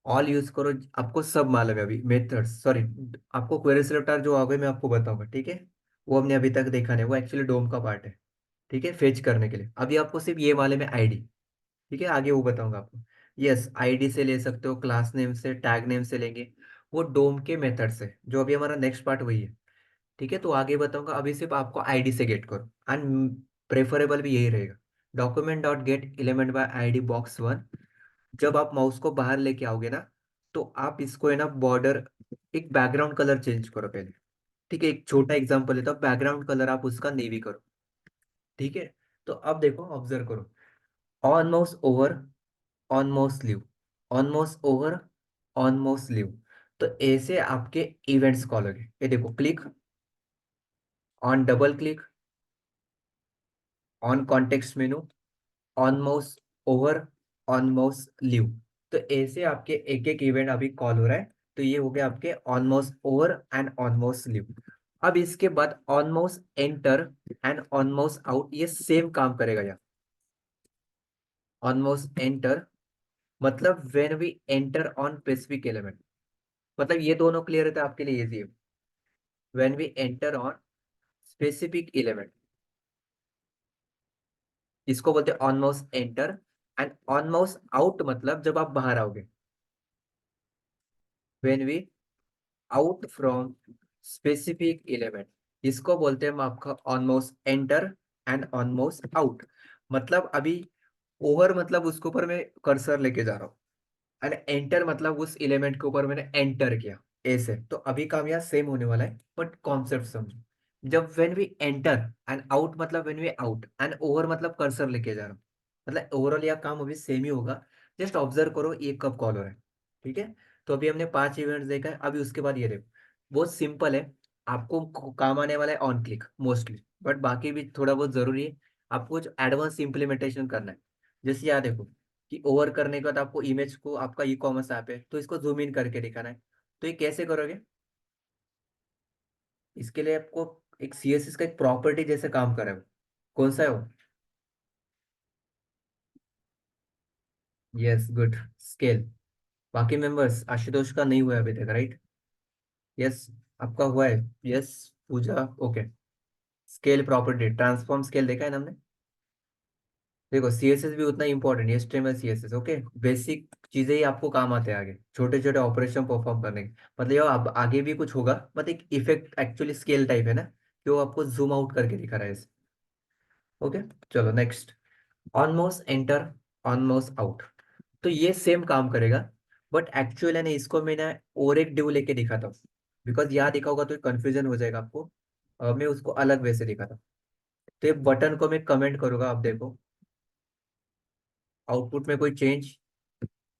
A: ऑल यूज करो, आपको सब मालूम है अभी मेथड्स, सॉरी, आपको क्वेरी सिलेक्टर जो आगे मैं आपको बताऊंगा, ठीक है। वो हमने अभी तक देखा नहीं, वो एक्चुअली डोम का पार्ट है, ठीक है, फेच करने के लिए। अभी आपको सिर्फ ये मालूम है आईडी, ठीक है, आगे वो बताऊंगा आपको। यस, आईडी से ले सकते हो, क्लास नेम से, टैग नेम से लेंगे, वो डोम के मेथड से, जो अभी हमारा नेक्स्ट पार्ट वही है, ठीक है। तो आगे बताऊंगा, अभी सिर्फ आपको आईडी से गेट करो, एंड प्रेफरेबल भी यही रहेगा, document dot get element by ID box 1। जब आप माउस को बाहर लेके आओगे ना, तो आप इसको है ना बॉर्डर, एक बैकग्राउंड कलर चेंज करो पहले, ठीक है। एक छोटा एग्जांपल लेता हूँ, बैकग्राउंड कलर आप उसका नेवी करो, ठीक है। तो अब देखो, ऑब्जर्व करो, on mouse over, on mouse leave, on mouse over, on mouse leave. तो ऐसे आपके इवेंट्स कॉल हो गए। ये देखो, click, on double click, on context menu, on mouse over, on mouse leave. तो ऐसे आपके एक एक इवेंट अभी कॉल हो रहा है। तो ये हो गया आपके on mouse over and on mouse leave. अब इसके बाद on mouse enter and on mouse out, ये सेम काम करेगा यार। ऑन माउस एंटर मतलब when we enter on specific element, मतलब ये दोनों क्लियर रहता है आपके लिए, इजी है। When we enter on specific element, इसको बोलते हैं on mouse enter, and on mouse out मतलब जब आप बाहर आओगे, when we out from specific element, इसको बोलते हैं हम आपका on mouse enter and on mouse out. मतलब अभी ओवर मतलब उसके ऊपर मैं कर्सर लेके जा रहा हूँ, एंड एंटर मतलब उस एलिमेंट के ऊपर मैंने एंटर किया, ऐसे। तो अभी काम यहाँ सेम होने वाला है, बट कॉन्सेप्ट समझो। जब when we enter and out मतलब when we out, and over मतलब कर्सर लेके जा रहा हूँ, मतलब ओवरऑल यह काम अभी सेम ही होगा। जस्ट ऑब्जर्व करो ये कब कॉल हो रहा है, ठीक है। तो अभी हमने 5 इवेंट्स देखा है, अभी उसके बाद ये देखो, बहुत सिंपल है। आपको काम आने वाला है ऑन क्लिक मोस्टली, बट बाकी भी थोड़ा बहुत जरूरी है। आपको कुछ एडवांस इम्प्लीमेंटेशन करना है। जैसे यहाँ देखो, कि ओवर करने के बाद आपको इमेज को, आपका ई कॉमर्स ऐप है तो इसको जूम इन करके दिखाना है। तो ये कैसे करोगे, इसके लिए आपको एक सीएसएस का एक प्रॉपर्टी जैसे काम करे वो, कौन सा है वो? Yes, good, scale. बाकी मेंबर्स, आशुतोष का नहीं हुआ है अभी तक, राइट? यस, आपका हुआ है। Yes, Pooja, okay. Scale property, transform scale देखा है ना हमने। देखो, सीएसएस भी उतना इंपॉर्टेंट है, एचटीएमएल सीएसएस, ओके। बेसिक चीजें ही आपको काम आते हैं आगे, छोटे छोटे ऑपरेशन परफॉर्म करने के। मतलब ये अब आगे भी कुछ होगा, मतलब एक इफेक्ट एक्चुअली स्केल टाइप है ना, कि वो आपको जूम आउट करके दिखा रहा है इसे। ओके, चलो next. On mouse enter, on mouse out, तो ये सेम काम करेगा, बट एक्चुअल है ना, इसको मैंने और एक ड्यू लेके दिखाता हूँ, बिकॉज यहाँ दिखा होगा तो कंफ्यूजन हो जाएगा आपको। मैं उसको अलग वे से दिखाता हूँ। तो ये बटन को मैं कमेंट करूंगा, आप देखो आउटपुट में कोई चेंज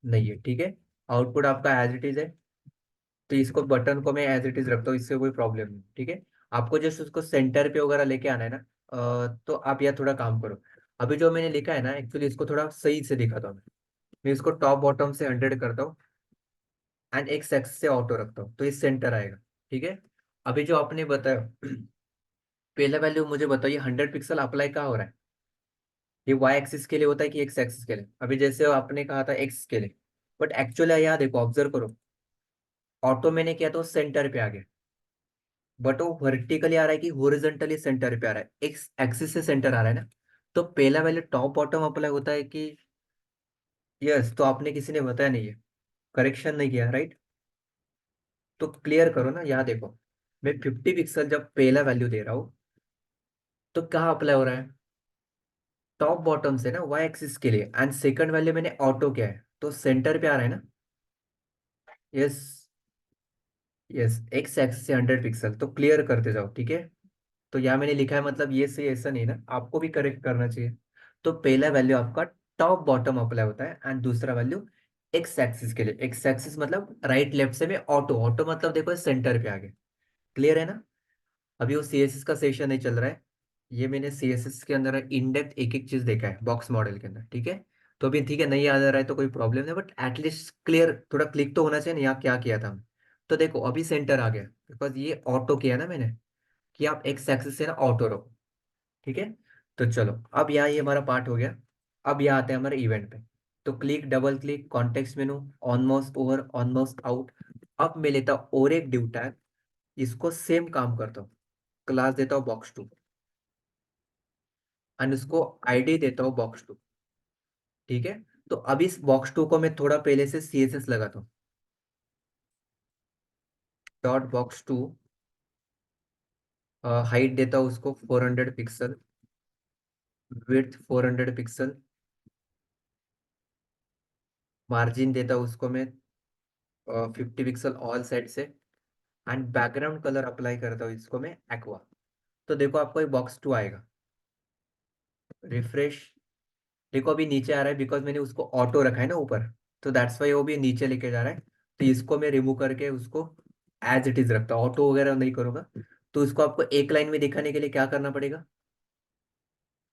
A: नहीं है, ठीक है। आउटपुट आपका एज इट इज है। तो इसको, बटन को मैं एज इट इज रखता हूँ, इससे कोई प्रॉब्लम नहीं, ठीक है। आपको जस्ट उसको सेंटर पे वगैरह लेके आना है ना, तो आप यहाँ थोड़ा काम करो। अभी जो मैंने लिखा है ना, एक्चुअली इसको थोड़ा सही से दिखाता हूँ मैं इसको टॉप बॉटम से 100 करता हूँ, एंड एक सेक्स से ऑटो रखता हूँ, तो ये सेंटर आएगा, ठीक है। अभी जो आपने बताया, पहला वैल्यू मुझे बताओ, ये 100 पिक्सल अप्लाई कहाँ हो रहा है? ये वाई एक्सिस के लिए होता है कि एक्स एक्सिस के लिए? अभी जैसे आपने कहा था एक्स के लिए, बट एक्चुअली यहाँ देखो, ऑब्जर्व करो, ऑटो मैंने किया तो सेंटर पे आ गया, बट वो वर्टिकली आ रहा है कि हॉरिजॉन्टली सेंटर पे आ रहा है, एक्स एक्सिस से सेंटर आ रहा है ना। तो पहला वैल्यू टॉप बॉटम अप्लाई होता है कि? यस, तो आपने किसी ने बताया नहीं है, करेक्शन नहीं किया, राइट? तो क्लियर करो ना, यहाँ देखो, मैं 50 पिक्सल जब पहला वैल्यू दे रहा हूँ, तो कहाँ अप्लाई हो रहा है? टॉप बॉटम से ना, वाई एक्सिस के लिए, एंड सेकंड वैल्यू मैंने ऑटो किया है तो सेंटर पे आ रहा है ना। यस, यस, एक्स एक्सिस से 100 पिक्सल, तो क्लियर करते जाओ, ठीक है। तो यहाँ मैंने लिखा है, मतलब ये सही ऐसा नहीं ना, आपको भी करेक्ट करना चाहिए। तो पहला वैल्यू आपका टॉप बॉटम अप्लाई होता है, एंड दूसरा वैल्यू एक्स एक्सिस के लिए। एक्स एक्सिस मतलब राइट लेफ्ट से में ऑटो, ऑटो मतलब देखो सेंटर पे आ गए। क्लियर है ना। अभी वो सीएसएस का सेशन नहीं चल रहा है, ये मैंने सीएसएस के अंदर इन डेप्थ एक एक चीज देखा है बॉक्स मॉडल के अंदर, ठीक है। तो अभी ठीक है, नहीं याद आ रहा है तो कोई प्रॉब्लम नहीं, बट एटलीस्ट क्लियर थोड़ा क्लिक तो होना चाहिए ना यहाँ क्या किया था हमने। तो देखो अभी सेंटर आ गया, बिकॉज ये ऑटो किया ना मैंने, कि आप एक्स एक्सिस से ना ऑटो रखो, ठीक है। तो चलो, अब यहाँ ये हमारा पार्ट हो गया। अब यहाँ आते हैं हमारे इवेंट पे। तो click, double click, context menu, on mouse over, on mouse out. अब मैं लेता हूँ और एक डिव टैग, इसको सेम काम करता हूँ, क्लास देता हूँ box2, एंड उसको आईडी देता हूँ box2, ठीक है। तो अब इस box2 को मैं थोड़ा पहले से सीएसएस लगाता हूँ। डॉट box2, हाइट देता हूँ उसको 400 पिक्सल, विड्थ 400 पिक्सल, मार्जिन देता हूँ उसको मैं 50 पिक्सल ऑल साइड से, एंड बैकग्राउंड कलर अप्लाई करता हूँ इसको मैं एक्वा। तो देखो आपको ये box2 आएगा। रिफ्रेश। देखो अभी नीचे आ रहा है, बिकॉज मैंने उसको ऑटो रखा है ना ऊपर, तो दैट्स वाई वो भी नीचे लेके जा रहा है। तो इसको मैं रिमूव करके उसको एज इट इज रखता हूँ, ऑटो वगैरह नहीं करूंगा। तो इसको आपको एक लाइन में दिखाने के लिए क्या करना पड़ेगा,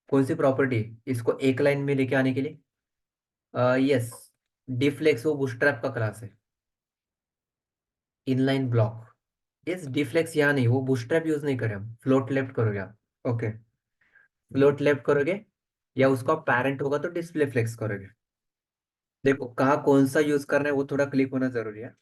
A: कौन सी प्रॉपर्टी, इसको एक लाइन में लेके आने के लिए, यस, डिफ्लेक्स, वो बूटस्ट्रैप का क्लास है। इनलाइन ब्लॉक, यस, डिफ्लेक्स यहाँ नहीं, वो बूटस्ट्रैप यूज नहीं करें हम, फ्लोट लेफ्ट करोगे आप। ओके, फ्लोट लेफ्ट करोगे, या उसका पैरेंट होगा तो डिस्प्ले फ्लेक्स करोगे। देखो कहाँ कौन सा यूज करना है वो थोड़ा क्लिक होना जरूरी है।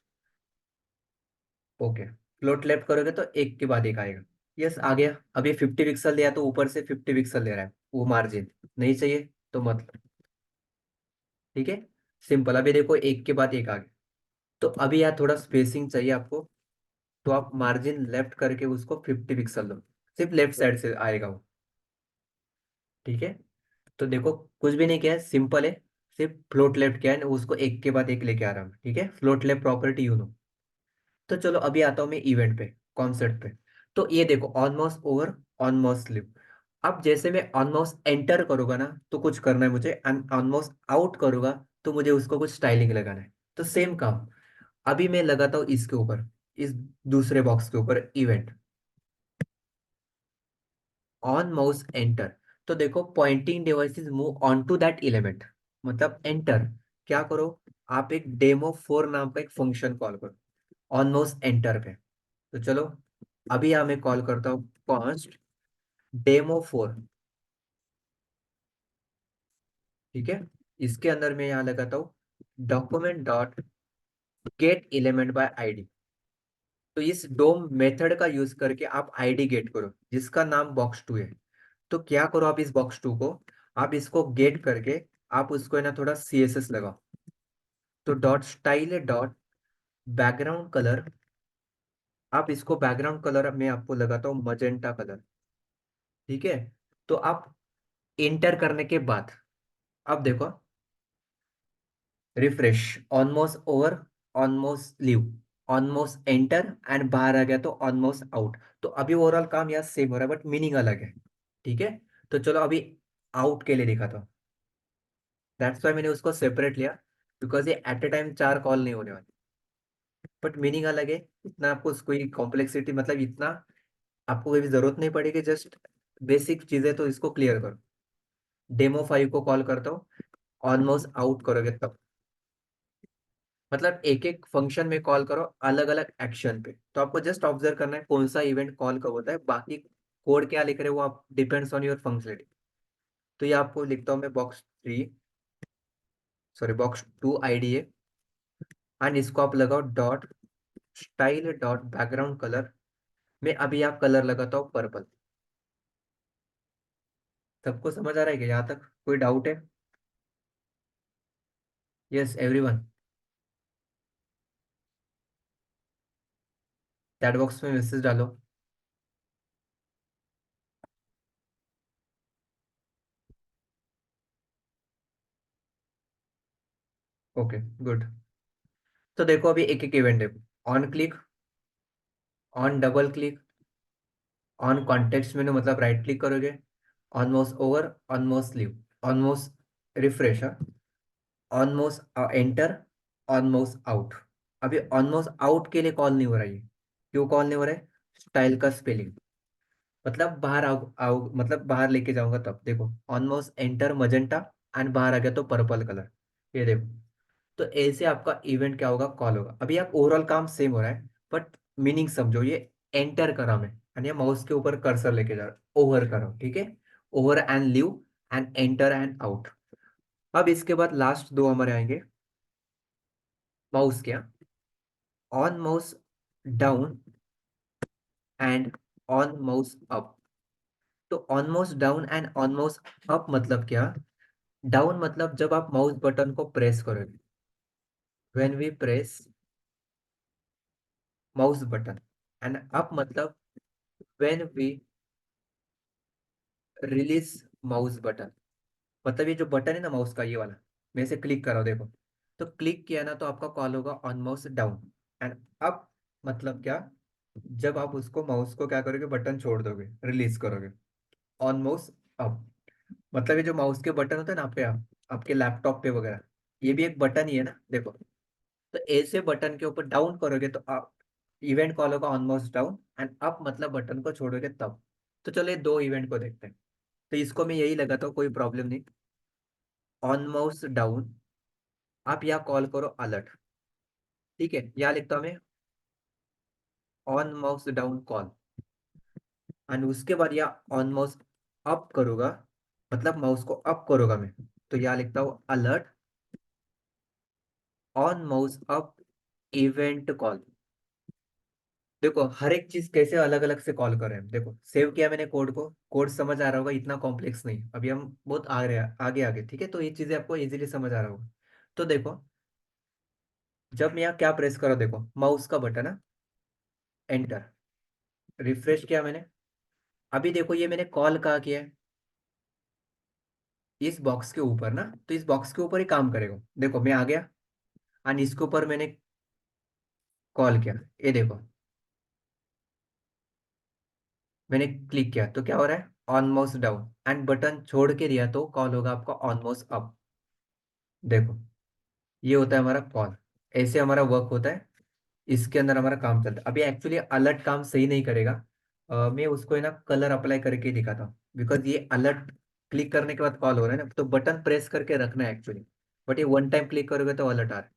A: ओके, फ्लोट लेफ्ट करोगे तो एक के बाद एक आएगा। यस, आ गया। अब ये 50 पिक्सल दिया तो ऊपर से 50 पिक्सल ले रहा है, वो मार्जिन नहीं चाहिए तो मत। ठीक है, सिंपल। अभी देखो एक के बाद एक आ गया। तो अभी यार थोड़ा स्पेसिंग चाहिए आपको, तो आप मार्जिन लेफ्ट करके उसको 50 पिक्सल दो, सिर्फ लेफ्ट साइड से आएगा वो, ठीक है। तो देखो कुछ भी नहीं किया है, सिंपल है, सिर्फ फ्लोट लेफ्ट किया है, उसको एक के बाद एक लेके आ रहा हूँ, ठीक है। Float left property you know. तो चलो अभी आता हूँ मैं इवेंट पे, कॉन्सेप्ट पे। तो ये देखो ऑलमोस्ट ओवर, ऑलमोस्ट लिव। अब जैसे मैं ऑलमोस्ट एंटर करूंगा ना तो कुछ करना है मुझे, एंड ऑलमोस्ट आउट करूंगा तो मुझे उसको कुछ स्टाइलिंग लगाना है। तो सेम काम अभी मैं लगाता हूँ इसके ऊपर, इस दूसरे बॉक्स के ऊपर इवेंट, ऑन माउस एंटर। तो देखो pointing devices move on to that element, मतलब एंटर। क्या करो, आप एक डेमो 4 नाम का एक फंक्शन कॉल करो ऑलमोस्ट एंटर पे। तो चलो अभी यहाँ मैं कॉल करता हूँ कॉन्स्ट डेमो 4, ठीक है। इसके अंदर मैं यहाँ लगाता हूँ document dot get element by ID. तो इस डोम मेथड का यूज करके आप आईडी गेट करो जिसका नाम box2 है। तो क्या करो, आप इस box2 को, आप इसको गेट करके आप उसको है ना थोड़ा सीएसएस लगाओ। तो dot style dot background colour, आप इसको बैकग्राउंड कलर में आपको लगाता हूँ मजेंटा कलर, ठीक है। तो आप इंटर करने के बाद अब देखो, refresh, almost over, almost leave, almost enter, and बाहर आ गया तो ऑलमोस्ट आउट। तो अभी ओवरऑल काम यहाँ सेम हो रहा है बट मीनिंग अलग है, ठीक है। तो चलो अभी आउट के लिए दिखाता हूँ। दैट्स वाई मैंने उसको सेपरेट लिया, बिकॉज ये एट ए टाइम 4 कॉल नहीं होने वाले, बट मीनिंग अलग है। इतना आपको कोई कॉम्प्लेक्सिटी, मतलब इतना आपको कोई भी जरूरत नहीं पड़ेगी, जस्ट बेसिक चीजें तो इसको क्लियर करो। डेमो 5 को कॉल करता हूँ, ऑलमोस्ट आउट करोगे तब, मतलब एक एक फंक्शन में कॉल करो अलग अलग एक्शन पे। तो आपको जस्ट ऑब्जर्व करना है कौन सा इवेंट कॉल कब होता है, बाकी कोड क्या लिख रहे हैं वो आप डिपेंड्स ऑन योर फंक्शनलिटी। तो ये आपको लिखता हूँ मैं box3, सॉरी box2 आईडी है, एंड इसको आप लगाओ dot style dot background colour. मैं अभी यहाँ कलर लगाता हूँ पर्पल। सबको समझ आ रहा है क्या यहाँ तक, कोई डाउट है? यस एवरीवन, चैट बॉक्स में मैसेज डालो। Okay good. तो देखो अभी एक एक इवेंट है, on click, on double click, on context मेनू मतलब राइट क्लिक करोगे, on mouse over, on mouse leave, on mouse refresh, on mouse enter, on mouse out. अभी ऑन माउस आउट के लिए कॉल नहीं हो रहा है, क्यों कॉल नहीं हो रहा है? स्टाइल का स्पेलिंग, मतलब बाहर आओ मतलब बाहर लेके जाऊंगा तब देखो, on mouse enter magenta, and बाहर आ गया तो पर्पल कलर, ये देखो। तो ऐसे आपका इवेंट क्या होगा, कॉल होगा। अभी आप ओवरऑल काम सेम हो रहा है, बट मीनिंग समझो, ये एंटर करा मैं, यानी माउस के ऊपर कर्सर लेके जा रहा, ओवर करो, ठीक है। Over and leave and enter and out. अब इसके बाद लास्ट दो हमारे आएंगे, माउस क्या, on mouse down and on mouse up. तो on mouse down and on mouse up मतलब क्या? डाउन मतलब जब आप माउस बटन को प्रेस करोगे, when we press mouse button, and up मतलब when we release mouse button. मतलब ये जो बटन है ना माउस का, ये वाला, मैं इसे क्लिक कर रहा हूँ देखो, तो क्लिक किया ना तो आपका कॉल होगा on mouse down. And up मतलब क्या? जब आप उसको माउस को क्या करोगे, बटन छोड़ दोगे, रिलीज करोगे, ऑन माउस अप। मतलब ये जो माउस के बटन होते हैं ना आपके लैपटॉप पे वगैरह, ये भी एक बटन ही है ना देखो। तो ऐसे बटन के ऊपर डाउन करोगे तो आप इवेंट कॉल होगा on mouse down, and up मतलब बटन को छोड़ोगे तब। तो चलो ये दो इवेंट को देखते हैं। तो इसको मैं यही लगाता हूँ, कोई प्रॉब्लम नहीं। ऑन माउस डाउन, आप यहाँ कॉल करो अलर्ट, ठीक है, यहाँ लिखता हूँ मैं on mouse down call. And उसके बाद यहाँ ऑन माउस अप करूंगा, मतलब माउस को अप करूंगा मैं, तो यहाँ लिखता हूँ alert on mouse up event call. देखो हर एक चीज कैसे अलग अलग से कॉल कर रहे हैं, देखो सेव किया मैंने कोड को, कोड समझ आ रहा होगा, इतना कॉम्प्लेक्स नहीं, अभी हम बहुत आगे आगे, ठीक है, तो ये चीजें आपको इजीली समझ आ रहा होगा। तो देखो, जब मैं यहाँ क्या प्रेस करो, देखो माउस का बटन है, एंटर, रिफ्रेश किया मैंने। अभी देखो ये मैंने कॉल कहाँ किया है, इस बॉक्स के ऊपर ना, तो इस बॉक्स के ऊपर ही काम करेगा। देखो मैं आ गया, और इसके ऊपर मैंने कॉल किया, ये देखो मैंने क्लिक किया तो क्या हो रहा है, on mouse down, and button छोड़ के दिया तो कॉल होगा आपका ऑन माउस अप। देखो ये होता है हमारा कॉल, ऐसे हमारा वर्क होता है, इसके अंदर हमारा काम चलता है। अभी एक्चुअली अलर्ट काम सही नहीं करेगा, मैं उसको है ना कलर अप्लाई करके दिखाता हूँ, बिकॉज ये अलर्ट क्लिक करने के बाद कॉल हो रहा है ना, तो बटन प्रेस करके रखना है एक्चुअली, बट ये वन टाइम क्लिक करोगे तो अलर्ट आ रहा है।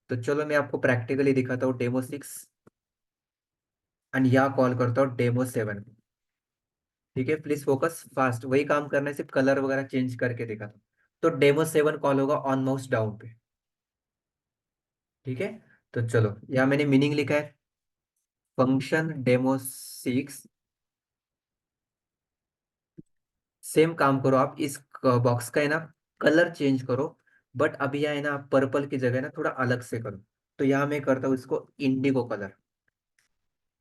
A: तो चलो मैं आपको प्रैक्टिकली दिखाता हूँ, डेमो 6, एंड यहाँ कॉल करता हूँ डेमो 7। ठीक है, प्लीज फोकस फास्ट, वही काम करना है, सिर्फ कलर वगैरह चेंज करके दिखाता हूँ। तो डेमो 7 कॉल होगा ऑन माउस डाउन पे, ठीक है। तो चलो यहाँ मैंने मीनिंग लिखा है, फंक्शन डेमो 6। सेम काम करो आप, इस बॉक्स का है ना कलर चेंज करो, बट अभी यहाँ है ना पर्पल की जगह ना थोड़ा अलग से करो। तो यहाँ मैं करता हूँ इसको इंडिगो कलर।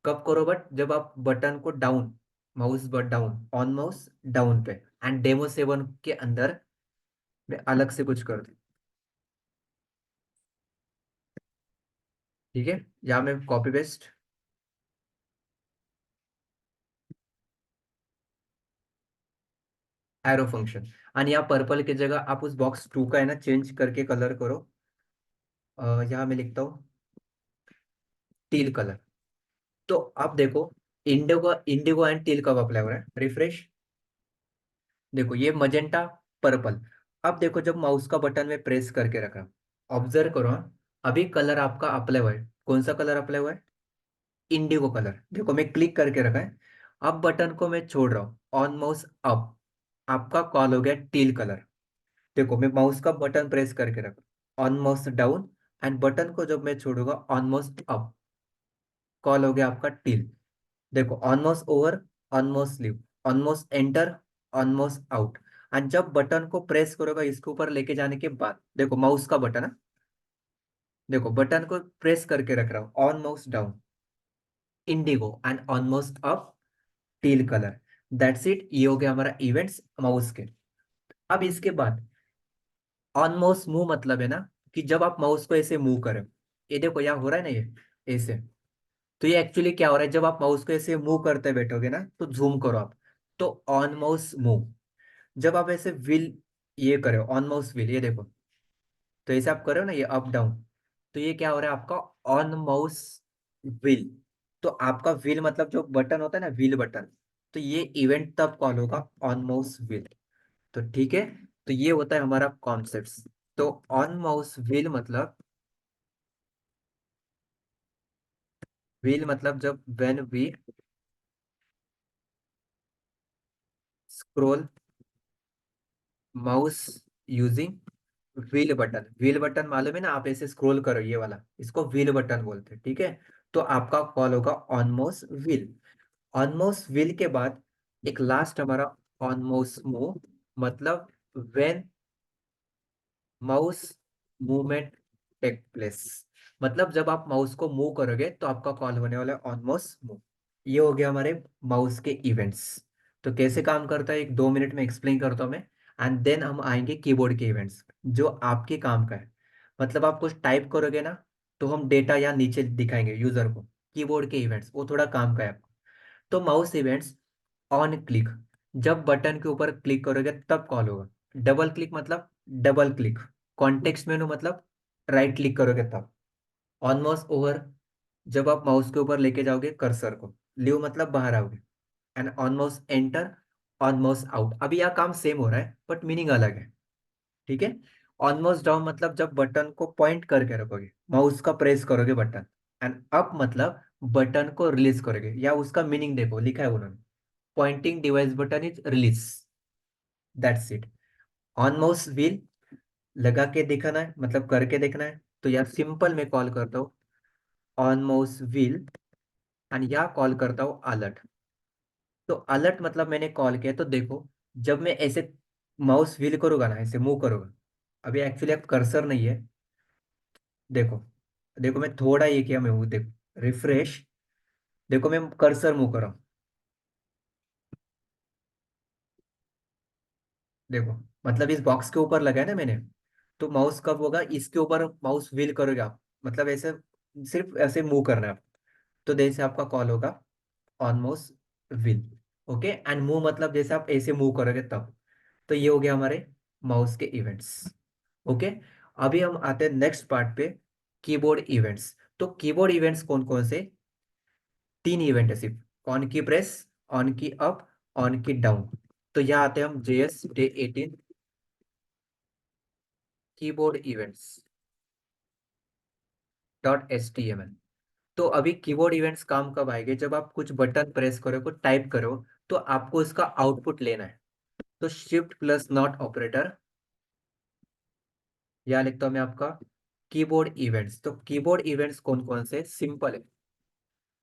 A: कब करो, बट जब आप बटन को down, mouse but down, on mouse down पे, एंड डेमो 7 के अंदर मैं अलग से कुछ कर दूँ, ठीक है। यहाँ मैं कॉपी पेस्ट, एरो फंक्शन, और यहाँ पर्पल की जगह आप उस बॉक्स 2 का है ना चेंज करके कलर करो। यहाँ मैं लिखता हूँ टील कलर। तो आप देखो, इंडिगो इंडिगो एंड टील कब अप्लाई हो रहा है, रिफ्रेश, देखो ये मजेंटा, पर्पल। अब देखो जब माउस का बटन में प्रेस करके रखा, ऑब्जर्व करो, हाँ, अभी कलर आपका अप्लाई हुआ है, कौन सा कलर अप्लाई हुआ है, इंडिगो कलर। देखो मैं क्लिक करके रखा है, अब बटन को मैं छोड़ रहा हूँ, ऑन माउस अप, आपका कॉल हो गया टील कलर। देखो मैं माउस का बटन प्रेस करके रखा, on mouse down, and button को जब मैं छोड़ूंगा ऑन माउस अप, कॉल हो गया आपका टील। देखो almost over, almost leave, almost enter, almost out. And जब बटन को प्रेस करोगे इसके ऊपर लेके जाने के बाद, देखो माउस का बटन है, देखो बटन को प्रेस करके रख रहा हूँ, on mouse down, Indigo, and almost up, teal colour. That's it, ये हो गया हमारा इवेंट्स माउस के। अब इसके बाद ऑन माउस मूव मतलब है ना, कि जब आप माउस को ऐसे मूव करें, ये देखो यहाँ हो रहा है ना, ये ऐसे, तो ये एक्चुअली क्या हो रहा है, जब आप माउस को ऐसे मूव करते बैठोगे ना, तो जूम करो आप, तो ऑन माउस मूव। जब आप ऐसे व्हील ये करो, ऑन माउस व्हील, ये देखो, तो ऐसे आप करो ना ये अप डाउन, तो ये क्या हो रहा है आपका ऑन माउस व्हील। तो आपका व्हील मतलब जो बटन होता है ना, व्हील बटन, तो ये इवेंट तब कॉल होगा ऑन माउस व्हील। तो ठीक है, तो ये होता है हमारा कॉन्सेप्ट। तो ऑन माउस व्हील मतलब जब when we scroll mouse using wheel button. Wheel button मालूम है ना, आप ऐसे स्क्रॉल करो ये वाला, इसको व्हील बटन बोलते हैं, ठीक है। तो आपका कॉल होगा on mouse wheel. On mouse wheel के बाद एक लास्ट हमारा ऑन माउस मूव, मतलब when mouse movement take place. मतलब जब आप माउस को मूव करोगे तो आपका कॉल होने वाला है ऑन माउस मूव। ये हो गया हमारे माउस के इवेंट्स। तो कैसे काम करता है एक 2 मिनट में एक्सप्लेन करता हूँ मैं, एंड देन हम आएंगे कीबोर्ड के इवेंट्स जो आपके काम का है। मतलब आप कुछ टाइप करोगे ना, तो हम डेटा यहाँ नीचे दिखाएंगे यूजर को। कीबोर्ड के इवेंट्स वो थोड़ा काम का है आपको। तो माउस इवेंट्स, ऑन क्लिक, जब बटन के ऊपर क्लिक करोगे तब कॉल होगा। डबल क्लिक मतलब डबल क्लिक। कॉन्टेक्स्ट मेनू मतलब राइट क्लिक करोगे तब। ऑन माउस ओवर, जब आप माउस के ऊपर लेके जाओगे कर्सर को। लीव मतलब बाहर आओगे। And on mouse enter, on mouse out. अभी यह काम सेम हो रहा है बट मीनिंग अलग है, ठीक है। ऑन माउस डाउन मतलब जब बटन को पॉइंट करके रखोगे, माउस का प्रेस करोगे बटन। एंड अप मतलब बटन को रिलीज करोगे, या उसका मीनिंग देखो लिखा है उन्होंने, pointing device button is release, that's it. On mouse wheel लगा के दिखाना है, मतलब करके देखना है, तो यार सिंपल मैं कॉल करता हूँ ऑन माउस व्हील, एंड या कॉल करता हूँ अलर्ट। तो अलर्ट मतलब मैंने कॉल किया, तो देखो जब मैं ऐसे माउस व्हील करूंगा ना, ऐसे मूव करूंगा, अभी एक्चुअली अब कर्सर नहीं है, देखो, देखो मैं थोड़ा ये किया, मैं वो देखो रिफ्रेश, देखो मैं कर्सर मूव कर रहा हूँ, देखो, मतलब इस बॉक्स के ऊपर लगा है ना मैंने। तो माउस कब होगा, इसके ऊपर माउस व्हील करोगे आप, मतलब ऐसे सिर्फ ऐसे मूव करना है आप, तो जैसे आपका कॉल होगा on mouse wheel. Okay, and move मतलब जैसे आप ऐसे मूव करोगे तब। तो ये हो गया हमारे माउस के इवेंट्स। ओके, अभी हम आते हैं नेक्स्ट पार्ट पे, कीबोर्ड इवेंट्स। तो कीबोर्ड इवेंट्स कौन कौन से, 3 इवेंट है सिर्फ, on key press, on key up, on key down. तो यहाँ आते हैं हम JS J18 keyboard events .html। तो अभी कीबोर्ड इवेंट्स काम कब आएंगे, जब आप कुछ बटन प्रेस करो, कुछ टाइप करो, तो आपको इसका आउटपुट लेना है। तो शिफ्ट प्लस नॉट ऑपरेटर, यहाँ लिखता हूँ मैं आपका कीबोर्ड इवेंट्स। तो कीबोर्ड इवेंट्स कौन कौन से, सिंपल है।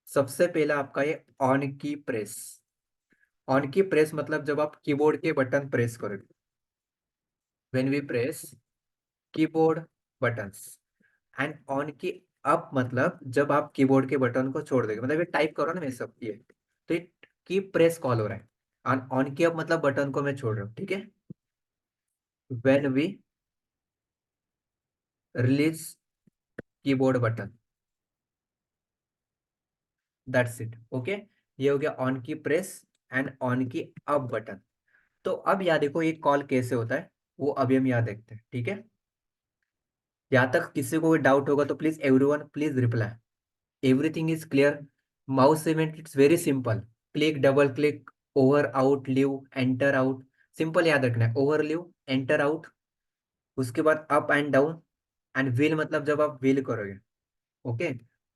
A: सबसे पहला आपका ये on key press. On key press मतलब जब आप कीबोर्ड के बटन प्रेस करोगे, when we press keyboard buttons. And on key up मतलब जब आप कीबोर्ड के बटन को छोड़ दोगे, मतलब ये टाइप करो ना मैं सब ये, तो ये की प्रेस कॉल हो रहा है। एंड ऑन की अप मतलब बटन को मैं छोड़ रहा हूँ, ठीक है। When we release keyboard button, that's it. Okay, ये हो गया on key press and on key up button. तो अब याद देखो ये कॉल कैसे होता है, वो अभी हम यहाँ देखते हैं, ठीक है। यहाँ तक किसी को कोई डाउट होगा तो please everyone please reply, everything is clear. Mouse event it's very simple, click, double click, over out leave enter out, simple याद रखना है, ओवर लीव एंटर आउट। उसके बाद up and down, and wheel मतलब जब आप व्हील करोगे, okay,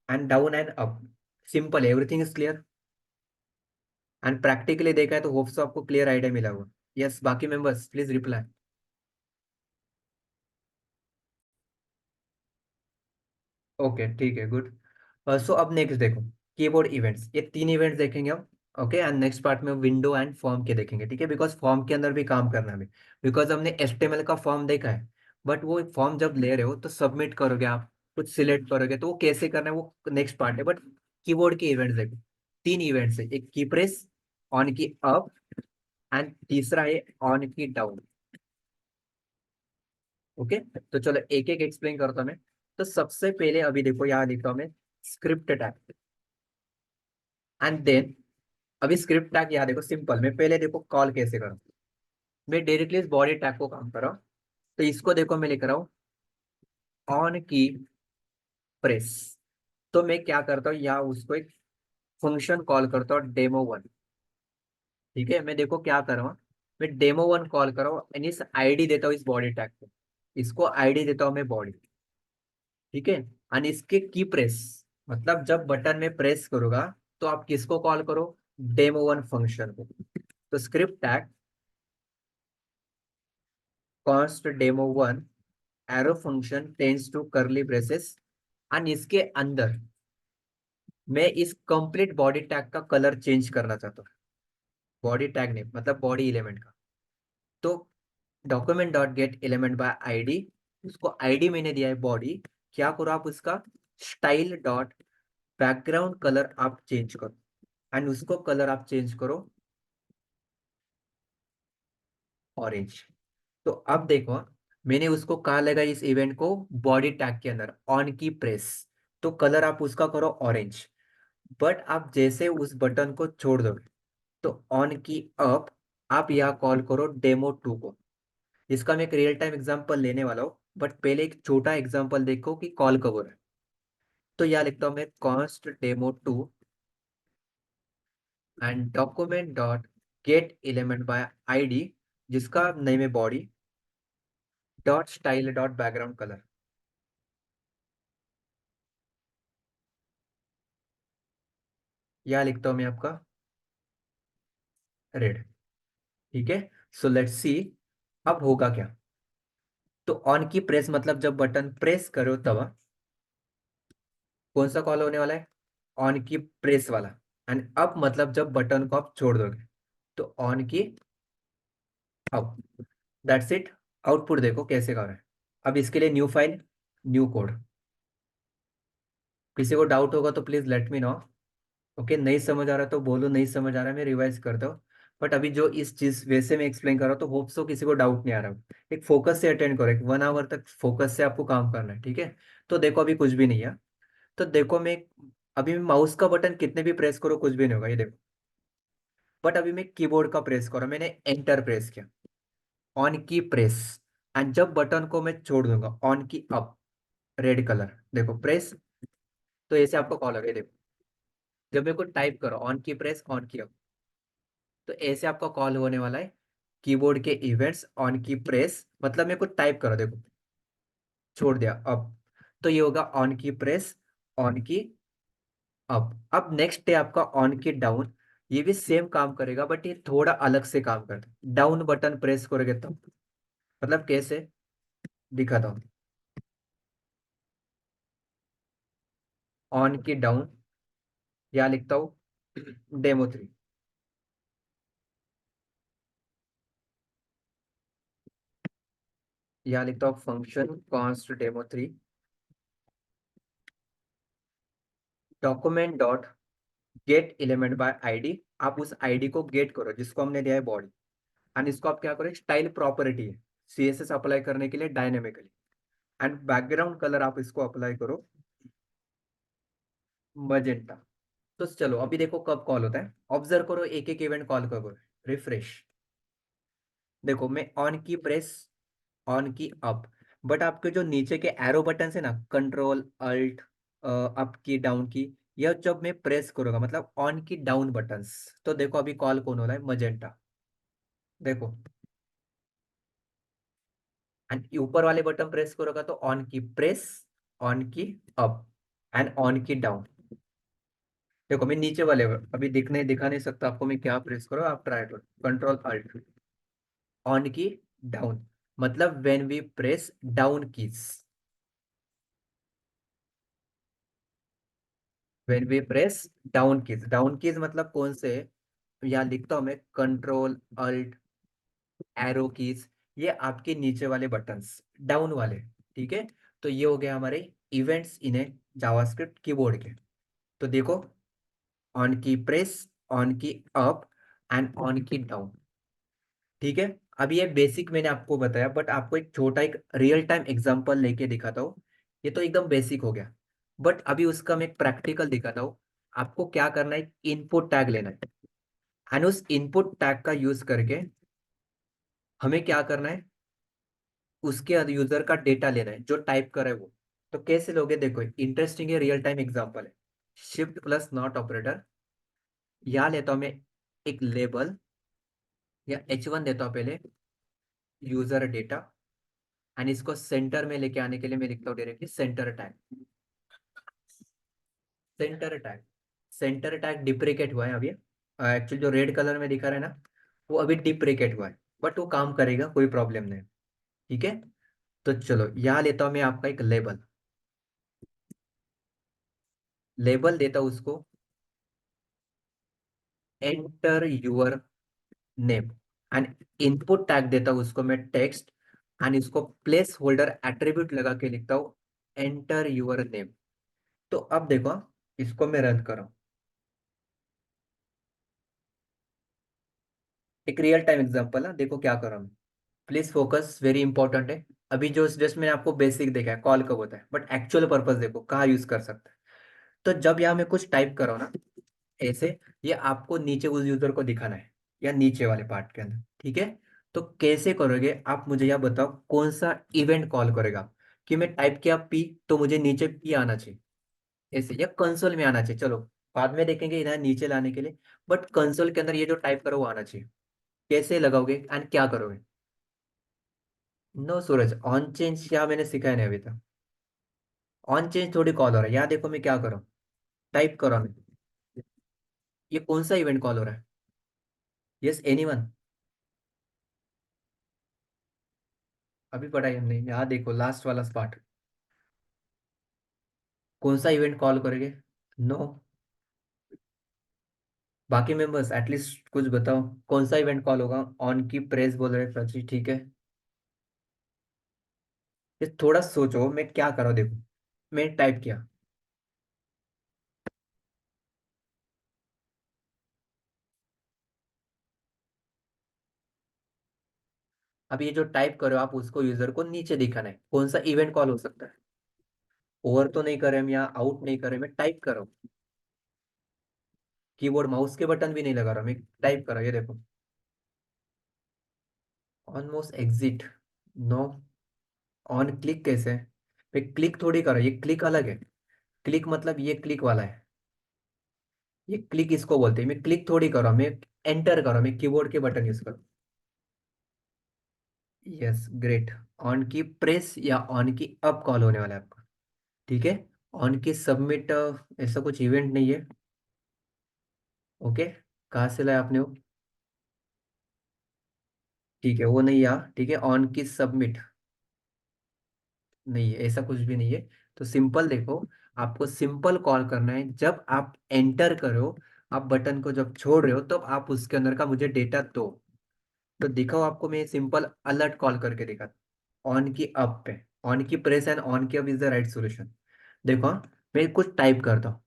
A: and down and up, simple, everything is clear. And practically देखा है तो होप्स आपको क्लियर आइडिया मिला होगा। यस, बाकी मेंबर्स प्लीज रिप्लाई। ओके ठीक है, गुड। सो अब नेक्स्ट देखो, कीबोर्ड इवेंट्स, ये 3 इवेंट्स देखेंगे हम। ओके, एंड नेक्स्ट पार्ट में विंडो एंड फॉर्म के देखेंगे, ठीक है, बिकॉज फॉर्म के अंदर भी काम करना है हमें। बिकॉज हमने HTML का फॉर्म देखा है, बट वो फॉर्म जब ले रहे हो तो सबमिट करोगे आप, कुछ सिलेक्ट करोगे, तो वो कैसे करना है वो नेक्स्ट पार्ट है। बट कीबोर्ड के इवेंट्स देखो, 3 इवेंट्स है, एक की press, on key up, and तीसरा है ऑन की डाउन। ओके, तो चलो एक एक एक्सप्लेन करता हूं मैं। तो सबसे पहले अभी देखो यहाँ लिखता हूं मैं स्क्रिप्ट टैग। एंड देन अभी स्क्रिप्ट टैग याद देखो सिंपल, मैं पहले देखो कॉल कैसे करूँ। मैं डायरेक्टली इस बॉडी टैग को काम कर रहा हूँ। तो इसको देखो मैं लिख रहा हूँ ऑन की प्रेस। तो मैं क्या करता हूँ, यहाँ उसको एक फंक्शन कॉल करता हूँ डेमो 1। ठीक है, मैं देखो क्या कर रहा हूँ, मैं डेमो 1 कॉल कर रहा हूँ यानी इस आईडी देता हूँ इस बॉडी टैग को। इसको आईडी देता हूँ मैं बॉडी। ठीक है, और इसके की प्रेस मतलब जब बटन में प्रेस करूंगा तो आप किसको कॉल करो, डेमो 1 फंक्शन को। तो script tag const demo 1 arrow function tends to curly braces, और इसके अंदर मैं इस कंप्लीट बॉडी टैग का कलर चेंज करना चाहता हूँ। बॉडी टैग नहीं मतलब बॉडी एलिमेंट का। तो document dot get element by ID, उसको आईडी मैंने दिया है बॉडी। क्या करो आप उसका स्टाइल डॉट बैकग्राउंड कलर आप चेंज करो, एंड उसको कलर आप चेंज करो ऑरेंज। तो अब देखो मैंने उसको कहा लगा इस इवेंट को बॉडी टैग के अंदर ऑन की प्रेस। तो कलर आप उसका करो ऑरेंज। बट आप जैसे उस बटन को छोड़ दोगे तो ऑन की अप आप यहाँ कॉल करो डेमो 2 को। इसका मैं एक रियल टाइम एग्जांपल लेने वाला हूँ, बट पहले एक छोटा एग्जांपल देखो कि कॉल कब हो रहा है। तो यहाँ लिखता हूँ मैं const demo 2 and document dot get element by ID, जिसका नेम है body, dot style dot background colour. यहाँ लिखता हूँ मैं आपका रेड। ठीक है, सो लेट्स सी अब होगा क्या। तो ऑन की प्रेस मतलब जब बटन प्रेस करो तब कौन सा कॉल होने वाला है, ऑन की प्रेस वाला। एंड अप मतलब जब बटन को आप छोड़ दोगे तो on key up. That's it. Output देखो कैसे कर रहा है। अब इसके लिए न्यू फाइल, न्यू कोड। किसी को डाउट होगा तो please let me know. Okay, नहीं समझ आ रहा तो बोलो नहीं समझ आ रहा है, मैं रिवाइज करता हूँ। बट अभी जो इस चीज वैसे मैं एक्सप्लेन कर रहा हूँ तो होप सो किसी को डाउट नहीं आ रहा हो। एक फोकस से अटेंड करो, एक 1 आवर तक फोकस से आपको काम करना है। ठीक है, तो देखो अभी कुछ भी नहीं है। तो देखो मैं अभी माउस का बटन कितने भी प्रेस करो कुछ भी नहीं होगा, ये देखो। बट अभी मैं कीबोर्ड का प्रेस करो, मैंने एंटर प्रेस किया, ऑन की प्रेस। एंड जब बटन को मैं छोड़ दूंगा on key up, red colour देखो प्रेस। तो ऐसे आपको कॉल होगा, ये देखो। जब मेरे को टाइप करो on key press on key up, तो ऐसे आपका कॉल होने वाला है कीबोर्ड के इवेंट्स ऑन की प्रेस मतलब मेरे को टाइप करो देखो, छोड़ दिया अब। तो ये होगा ऑन की प्रेस ऑन की अब नेक्स्ट है आपका ऑन की डाउन। ये भी सेम काम करेगा बट ये थोड़ा अलग से काम करता है। डाउन बटन प्रेस करोगे तो मतलब कैसे दिखाता हूँ। ऑन की डाउन या लिखता हूँ डेमो 3। या लिखता हूँ function const demo 3 document dot get element by ID. आप उस आईडी को गेट करो जिसको हमने दिया है बॉडी। एंड इसको आप क्या करो, स्टाइल प्रॉपर्टी है सीएसएस अप्लाई करने के लिए डायनेमिकली। एंड बैकग्राउंड कलर आप इसको अप्लाई करो मजेंटा। तो चलो अभी देखो कब कॉल होता है, ऑब्जर्व करो एक एक इवेंट कॉल करो। रिफ्रेश, देखो मैं on key press on key up. But आपके जो नीचे के एरो बटन है ना, कंट्रोल अल्ट अप की डाउन की, यह जब मैं प्रेस करूंगा मतलब ऑन की डाउन बटन्स, तो देखो अभी कॉल कौन हो रहा है, मजेंटा। देखो एंड ऊपर वाले बटन प्रेस करोगा तो on key press on key up and on key down. देखो मैं नीचे वाले अभी दिखा नहीं सकता आपको, मैं क्या प्रेस करो आप ट्राई करो, control alt on key down मतलब when we press down keys, when we press down keys मतलब कौन से, यहाँ लिखता हूं मैं कंट्रोल अल्ट एरो कीज, ये आपके नीचे वाले बटन्स डाउन वाले। ठीक है, तो ये हो गया हमारे events in A JavaScript keyboard के। तो देखो on key press on key up and on key down. ठीक है, अब ये बेसिक मैंने आपको बताया बट आपको एक छोटा एक रियल टाइम एग्जांपल लेके दिखाता हूँ। ये तो एकदम बेसिक हो गया, बट अभी उसका मैं एक प्रैक्टिकल दिखाता हूँ आपको क्या करना है, इनपुट टैग लेना है, एंड उस इनपुट टैग का यूज करके हमें क्या करना है, उसके यूजर का डेटा लेना है जो टाइप करे वो। तो कैसे लोगे, देखो इंटरेस्टिंग है, रियल टाइम एग्जांपल है। शिफ्ट प्लस नॉट ऑपरेटर, यहाँ लेता हूं मैं एक लेबल, या H1 देता हूं पहले, यूजर डेटा, एंड इसको सेंटर में लेके आने के लिए मैं लिखता हूँ directly centre tag. Centre tag, centre tag डिप्रिकेट हुआ है अभी, एक्चुअली जो रेड कलर में दिखा रहा है ना, वो अभी डिप्रिकेट हुआ है, बट वो काम करेगा, कोई प्रॉब्लम नहीं। ठीक है, तो चलो यहाँ लेता हूँ मैं आपका एक लेबल, लेबल देता हूँ उसको enter your name, and input tag देता हूँ उसको मैं टेक्स्ट, एंड इसको प्लेस होल्डर एट्रीब्यूट लगा के लिखता हूँ एंटर यूर नेम। तो अब देखो, इसको मैं रन कर रहा हूँ, एक रियल टाइम एग्जांपल है, देखो क्या कर रहा हूँ। प्लीज फोकस, वेरी इंपॉर्टेंट है। अभी जो जस्ट मैंने आपको बेसिक देखा है कॉल कब होता है, बट एक्चुअल पर्पस देखो कहाँ यूज कर सकते हैं। तो जब यहाँ मैं कुछ टाइप करो ना ऐसे, ये आपको नीचे उस यूजर को दिखाना है, या नीचे वाले पार्ट के अंदर। ठीक है, तो कैसे करोगे आप, मुझे यह बताओ कौन सा इवेंट कॉल करेगा, कि मैं टाइप किया पी तो मुझे नीचे पी आना चाहिए, ऐसे, या कंसोल में आना चाहिए, चलो बाद में देखेंगे इन्हें नीचे लाने के लिए, बट कंसोल के अंदर ये जो टाइप करो वो आना चाहिए। कैसे लगाओगे एंड क्या करोगे? नो सूरज, ऑन चेंज क्या मैंने सिखाया नहीं अभी तक। ऑन चेंज थोड़ी कॉल हो रहा है, यहाँ देखो मैं क्या करूँ, टाइप करो मैं, ये कौन सा इवेंट कॉल हो रहा है? यस एनीवन, अभी पढ़ाई हमने, यहाँ देखो लास्ट वाला पार्ट, कौन सा इवेंट कॉल करेंगे? नो, बाकी मेंबर्स एटलीस्ट कुछ बताओ, कौन सा इवेंट कॉल होगा? ऑन की प्रेस बोल रहे प्राची, ठीक है। ये थोड़ा सोचो मैं क्या कर रहा हूँ, देखो मैं टाइप किया, अब ये जो टाइप करो आप उसको यूजर को नीचे दिखाना है, कौन सा इवेंट कॉल हो सकता है? ओवर तो नहीं करे हम, यहाँ आउट नहीं करे, मैं टाइप करो, कीबोर्ड माउस के बटन भी नहीं लगा रहा मैं, टाइप करो, ये देखो almost exit, no, on click कैसे? मैं क्लिक थोड़ी करो, ये क्लिक अलग है, क्लिक मतलब ये क्लिक वाला है, ये क्लिक इसको बोलते हैं, मैं क्लिक थोड़ी करो, मैं एंटर करो, मैं कीबोर्ड के बटन यूज करो। Yes great, on key press या ऑन की अब कॉल होने वाला है आपका। ठीक है, ऑन की सबमिट ऐसा कुछ इवेंट नहीं है। ओके, कहाँ से लाया आपने वो? ठीक है, वो नहीं आ, ठीक है, ऑन की सबमिट नहीं है, ऐसा कुछ भी नहीं है। तो सिंपल देखो, आपको सिंपल कॉल करना है, जब आप एंटर करो, आप बटन को जब छोड़ रहे हो तब आप उसके अंदर का मुझे डेटा दो। तो दिखाओ आपको, मैं सिंपल अलर्ट कॉल करके दिखा, ऑन की अप पे, on key press and on key up is the right solution. देखो हाँ, मैं कुछ टाइप करता हूँ,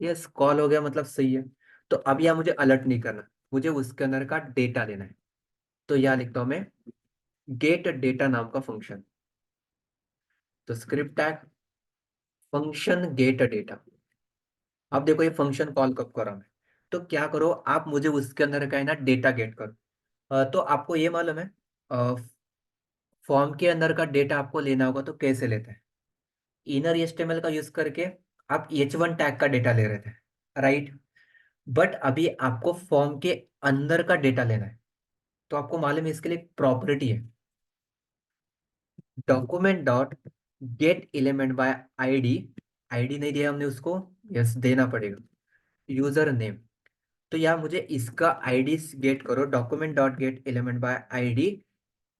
A: यस कॉल हो गया मतलब सही है। तो अब यहाँ मुझे अलर्ट नहीं करना, मुझे उसके अंदर का डेटा लेना है। तो यहाँ लिखता हूँ मैं गेट डेटा नाम का फंक्शन, तो script tag function gate data. अब देखो ये फंक्शन कॉल कब करा मैं, तो क्या करो आप, मुझे उसके अंदर का है ना डेटा गेट करो। तो आपको ये मालूम है, फॉर्म के अंदर का डेटा आपको लेना होगा तो कैसे लेते हैं? इनर एचटीएमएल का यूज करके आप H1 टैग का डेटा ले रहे थे, राइट? बट अभी आपको फॉर्म के अंदर का डेटा लेना है, तो आपको मालूम है इसके लिए प्रॉपर्टी है, document dot get element by ID. ID नहीं दिया हमने उसको, यस देना पड़ेगा, यूजर नेम। तो यहाँ मुझे इसका आईडी गेट करो, document dot get element by ID,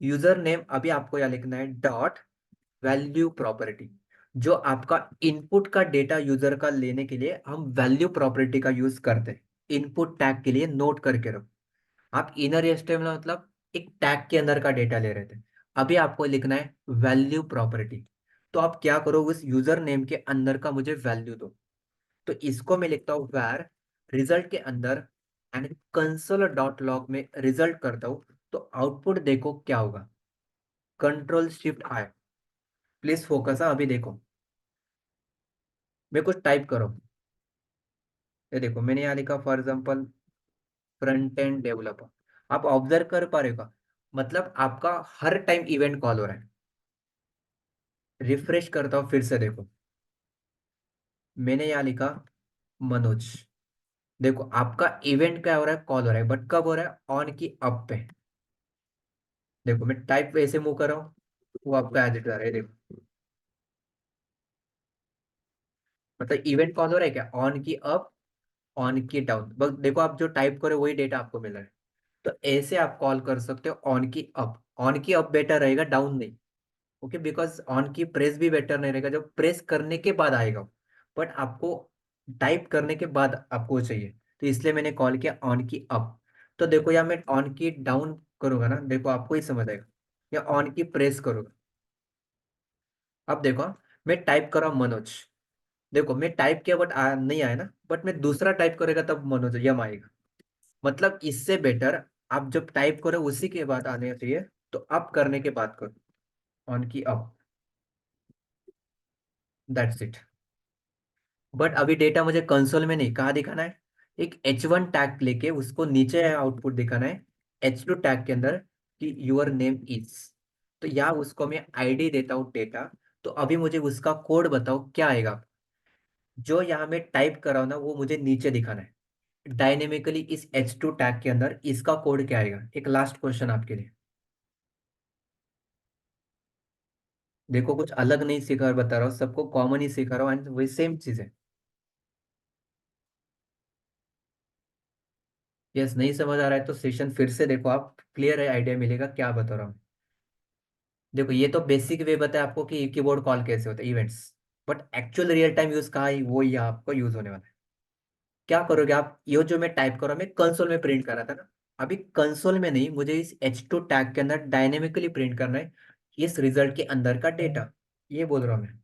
A: user name अभी आपको यहाँ लिखना है डॉट वैल्यू प्रॉपर्टी। जो आपका इनपुट का डेटा यूजर का लेने के लिए हम वैल्यू प्रॉपर्टी का यूज करते हैं, इनपुट टैग के लिए नोट करके रखो। आप इनर एचटीएमएल मतलब एक टैग के अंदर का डेटा ले रहे थे, अभी आपको लिखना है वैल्यू प्रॉपर्टी। तो आप क्या करो, उस यूजर नेम के अंदर का मुझे वैल्यू दो। तो इसको मैं लिखता हूँ वैर रिजल्ट के अंदर, एंड कंसोल डॉट लॉग में रिजल्ट करता हूँ। तो आउटपुट देखो क्या होगा, control shift I, please focus, अभी देखो मैं कुछ टाइप करो, ये देखो मैंने यहाँ लिखा for example front end developer. आप ऑब्जर्व कर पा रहे हो का, मतलब आपका हर टाइम इवेंट कॉल हो रहा है। रिफ्रेश करता हूँ फिर से, देखो मैंने यहाँ लिखा मनोज। देखो आपका इवेंट क्या हो रहा है, कॉल हो रहा है, बट कब हो रहा है, ऑन की अप पे। देखो मैं टाइप वैसे मूव कर रहा हूँ, वो आपका एज इट आ रहा है, देखो। मतलब इवेंट कॉल हो रहा है क्या, on key up, on key down, बस देखो आप जो टाइप करो वही डेटा आपको मिल रहा है। तो ऐसे आप कॉल कर सकते हो on key up. On key up better रहेगा, डाउन नहीं। Okay, because on key press भी बेटर नहीं रहेगा, जब प्रेस करने के बाद आएगा। बट आपको टाइप करने के बाद आपको चाहिए, तो इसलिए मैंने कॉल किया ऑन की अप। तो देखो या मैं ऑन की डाउन करूंगा ना, देखो आपको ही समझ आएगा। या ऑन की प्रेस करूंगा, अब देखो मैं टाइप कर रहा हूँ मनोज। देखो मैं टाइप किया बट नहीं आया ना, बट मैं दूसरा टाइप करेगा तब मनोज यम आएगा। मतलब इससे बेटर आप जब टाइप करो उसी के बाद आने चाहिए, तो अप करने के बाद करो, on key up. That's it. But अभी डेटा मुझे कंसोल में नहीं, कहाँ दिखाना है, एक H1 टैग लेके उसको नीचे आउटपुट दिखाना है, H2 टैग के अंदर, कि यूर नेम इज। तो यहाँ उसको मैं आईडी देता हूँ डेटा। तो अभी मुझे उसका कोड बताओ क्या आएगा। जो यहाँ मैं टाइप कर रहा हूँ ना वो मुझे नीचे दिखाना है डायनेमिकली इस H2 टैग के अंदर, इसका कोड क्या आएगा। एक लास्ट क्वेश्चन आपके लिए। देखो कुछ अलग नहीं सिखा बता रहा हूँ, सबको कॉमन ही सिखा रहा हूँ, एंड वही सेम चीज है। यस, नहीं समझ आ रहा है तो सेशन फिर से देखो, आप क्लियर है, आइडिया मिलेगा क्या बता रहा हूँ। देखो ये तो बेसिक वे बताया आपको कि कीबोर्ड कॉल कैसे होता है, events. But actual real time use कहाँ है, वो ही आपको यूज होने वाला है। क्या करोगे आप, ये जो मैं टाइप कर रहा हूँ मैं कंसोल में प्रिंट कर रहा था ना, अभी कंसोल में नहीं, मुझे इस H2 टैग के अंदर डायनेमिकली प्रिंट करना है इस रिजल्ट के अंदर का डेटा। ये बोल रहा हूँ मैं।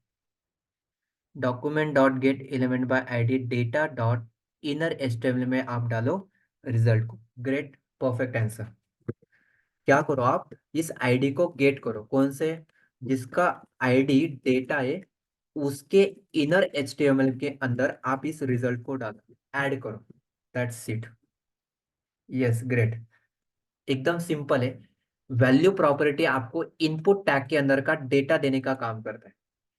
A: Document dot get element by ID data dot inner HTML में आप डालो रिजल्ट को। Great, perfect answer. क्या करो आप, इस आईडी को गेट करो, कौन से, जिसका आईडी डेटा है, उसके इनर एचटीएमएल के अंदर आप इस रिजल्ट को डालो, ऐड करो। That's it. Yes, great. एकदम सिंपल है। वैल्यू प्रॉपर्टी आपको इनपुट टैग के अंदर का डेटा देने का काम करता है।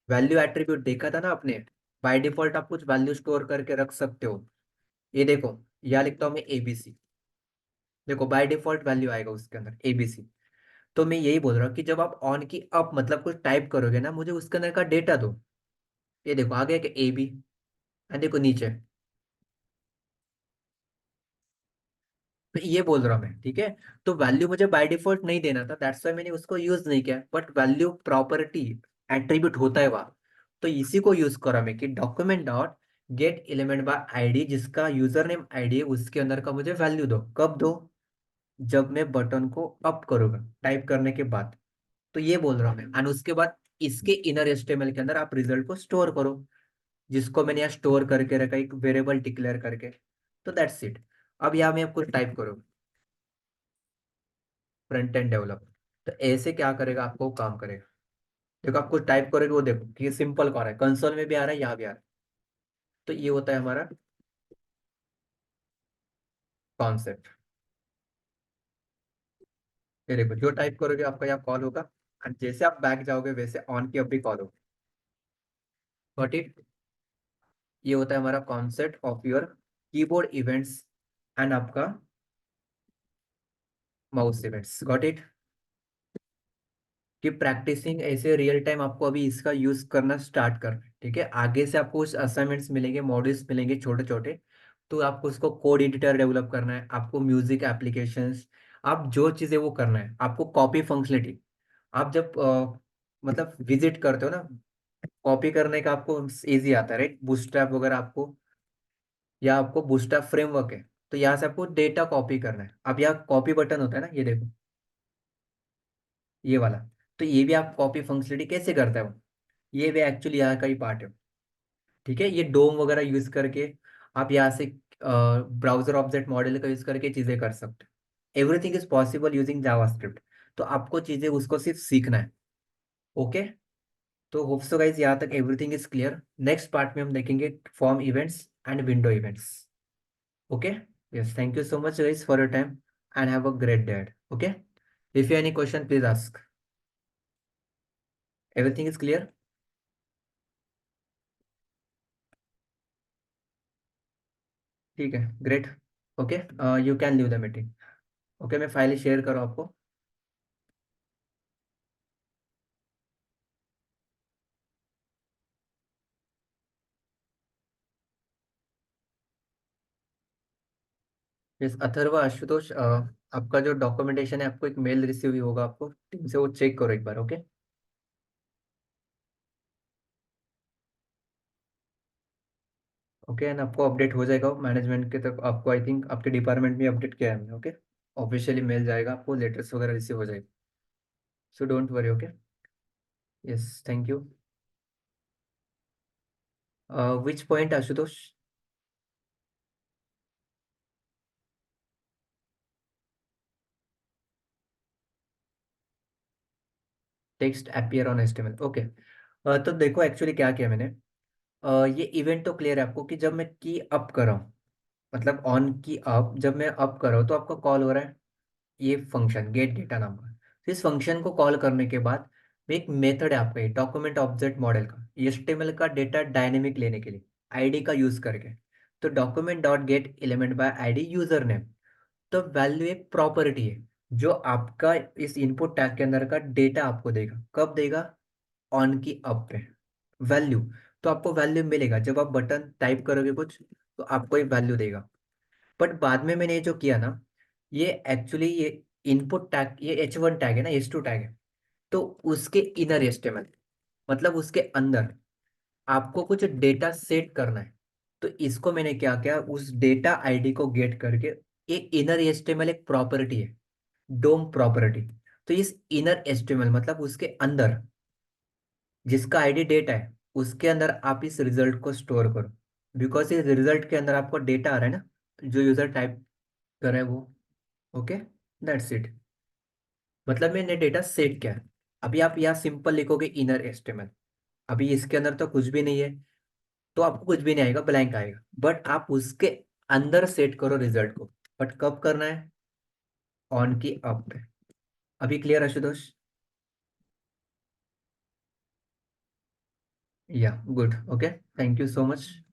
A: वैल्यू एट्रीब्यूट देखा था ना आपने, बाय डिफॉल्ट आप कुछ वैल्यू स्टोर करके रख सकते हो। ये देखो, यहाँ लिखता हूँ मैं एबीसी। देखो बाय डिफॉल्ट वैल्यू आएगा उसके अंदर एबीसी। तो मैं यही बोल रहा हूँ कि जब आप ऑन की अप मतलब कुछ टाइप करोगे ना, मुझे उसके अंदर का डेटा दो। ये देखो आ गया कि ए बी, एंड देखो नीचे। तो ये बोल रहा हूँ मैं, ठीक है। तो वैल्यू मुझे बाय डिफॉल्ट नहीं देना था, दैट्स वाई मैंने उसको यूज नहीं किया, बट वैल्यू प्रॉपर्टी एट्रीब्यूट होता है वहाँ। तो इसी को यूज करा मैं कि document dot get element by ID, जिसका यूजर नेम आईडी है उसके अंदर का मुझे वैल्यू दो। कब दो, जब मैं बटन को अप करूंगा टाइप करने के बाद। तो ये बोल रहा हूँ मैं, एंड उसके बाद इसके इनर एचटीएमएल के अंदर आप रिजल्ट को स्टोर करो, जिसको मैंने यहाँ स्टोर करके रखा एक वेरिएबल डिक्लेयर करके। तो दैट्स इट। अब यहाँ मैं आपको टाइप करो फ्रंट एंड डेवलपर। तो ऐसे क्या करेगा, आपको काम करेगा। देखो आप कुछ टाइप करोगे वो देखो कि सिंपल कौन है, कंसोल में भी आ रहा है, यहाँ भी आ रहा है। तो ये होता है हमारा कॉन्सेप्ट। ये देखो जो टाइप करोगे आपका यहाँ कॉल होगा, and जैसे आप बैक जाओगे वैसे ऑन की अब भी कॉल होगा। Got it. ये होता है हमारा concept of your keyboard events and आपका माउस इवेंट्स। Got it. कि प्रैक्टिसिंग ऐसे रियल टाइम आपको अभी इसका यूज करना स्टार्ट करना है, ठीक है। आगे से आपको कुछ असाइनमेंट्स मिलेंगे, मॉड्यूल्स मिलेंगे छोटे छोटे। तो आपको उसको कोड एडिटर डेवलप करना है, आपको म्यूजिक एप्लीकेशंस, आप जो चीज़ें वो करना है, आपको कॉपी फंक्शनलिटी। आप जब मतलब विजिट करते हो ना, कॉपी करने का आपको इजी आता है, राइट, बूटस्ट्रैप वगैरह आपको, या आपको बूटस्ट्रैप फ्रेमवर्क है। तो यहाँ से आपको डेटा कॉपी करना है। अब यहाँ कॉपी बटन होता है ना, ये देखो, ये वाला। तो ये भी आप कॉपी फंक्शनलिटी कैसे करता है वो, ये भी एक्चुअली यहाँ का ही पार्ट है। ठीक है, ये डोम वगैरह यूज करके आप यहाँ से ब्राउजर ऑब्जेक्ट मॉडल का यूज करके चीजें कर सकते हो। Everything is possible using JavaScript. तो आपको चीजें उसको सिर्फ सीखना है। ओके। तो होप सो गाइस यहाँ तक everything is clear. Next part में हम देखेंगे form events and window events. Okay, yes, thank you so much guys for your time and have a great day. Okay, if you any question please ask. Everything is clear? ठीक है, great. Okay, you can leave the meeting. Okay, मैं file share करूँ आपको। Yes Atharva, Ashutosh, आपका जो documentation है आपको एक मेल रिसीव ही होगा आपको टीम से, वो चेक करो एक बार। ओके, ओके, एंड आपको अपडेट हो जाएगा मैनेजमेंट के तक, आपको आई थिंक आपके डिपार्टमेंट में अपडेट किया है हमने। ओके, ऑफिशियली मेल जाएगा आपको, लेटर्स वगैरह रिसीव हो जाएगी। So don't worry. Okay, yes, thank you. Which point Ashutosh? Text appear on HTML. Okay, तो देखो एक्चुअली क्या किया मैंने। ये इवेंट तो क्लियर है आपको कि जब मैं की अप कर रहा हूँ, मतलब ऑन की अप, जब मैं अप कर रहा हूँ तो आपका कॉल हो रहा है ये फंक्शन गेट डेटा नाम का। तो इस फंक्शन को कॉल करने के बाद एक मेथड है आपका, ये डॉक्यूमेंट ऑब्जेक्ट मॉडल का, एचटीएमएल का डेटा डायनेमिक लेने के लिए आईडी का यूज करके। तो document dot get element by ID user name. तो वैल्यू एक प्रॉपर्टी है जो आपका इस इनपुट टैग के अंदर का डेटा आपको देगा। कब देगा? ऑन की अप पे वैल्यू। तो आपको वैल्यू मिलेगा जब आप बटन टाइप करोगे कुछ, तो आपको एक वैल्यू देगा। बट बाद में मैंने ये जो किया ना, ये एक्चुअली ये इनपुट टैग, ये H1 टैग है ना, H2 टैग है। तो उसके इनर एस्टेमल, मतलब उसके अंदर आपको कुछ डेटा सेट करना है। तो इसको मैंने क्या किया, उस डेटा आईडी को गेट करके, एक इनर एस्टेमल एक प्रॉपर्टी है, डोम प्रॉपर्टी। तो इस इनर एस्टेमल मतलब उसके अंदर जिसका आईडी डेटा है, उसके अंदर आप इस रिजल्ट को स्टोर करो। बिकॉज इस रिजल्ट के अंदर आपको डेटा आ रहा है ना, जो यूजर टाइप कर रहा है वो। Okay, that's it. मतलब मैंने डेटा सेट किया है। अभी आप यहाँ सिंपल लिखोगे इनर एस्टेमल, अभी इसके अंदर तो कुछ भी नहीं है, तो आपको कुछ भी नहीं आएगा, ब्लैंक आएगा। बट आप उसके अंदर सेट करो रिजल्ट को। बट कब करना है? ऑन की अप पे। अभी क्लियर आशुतोष? या good. Okay, thank you so much.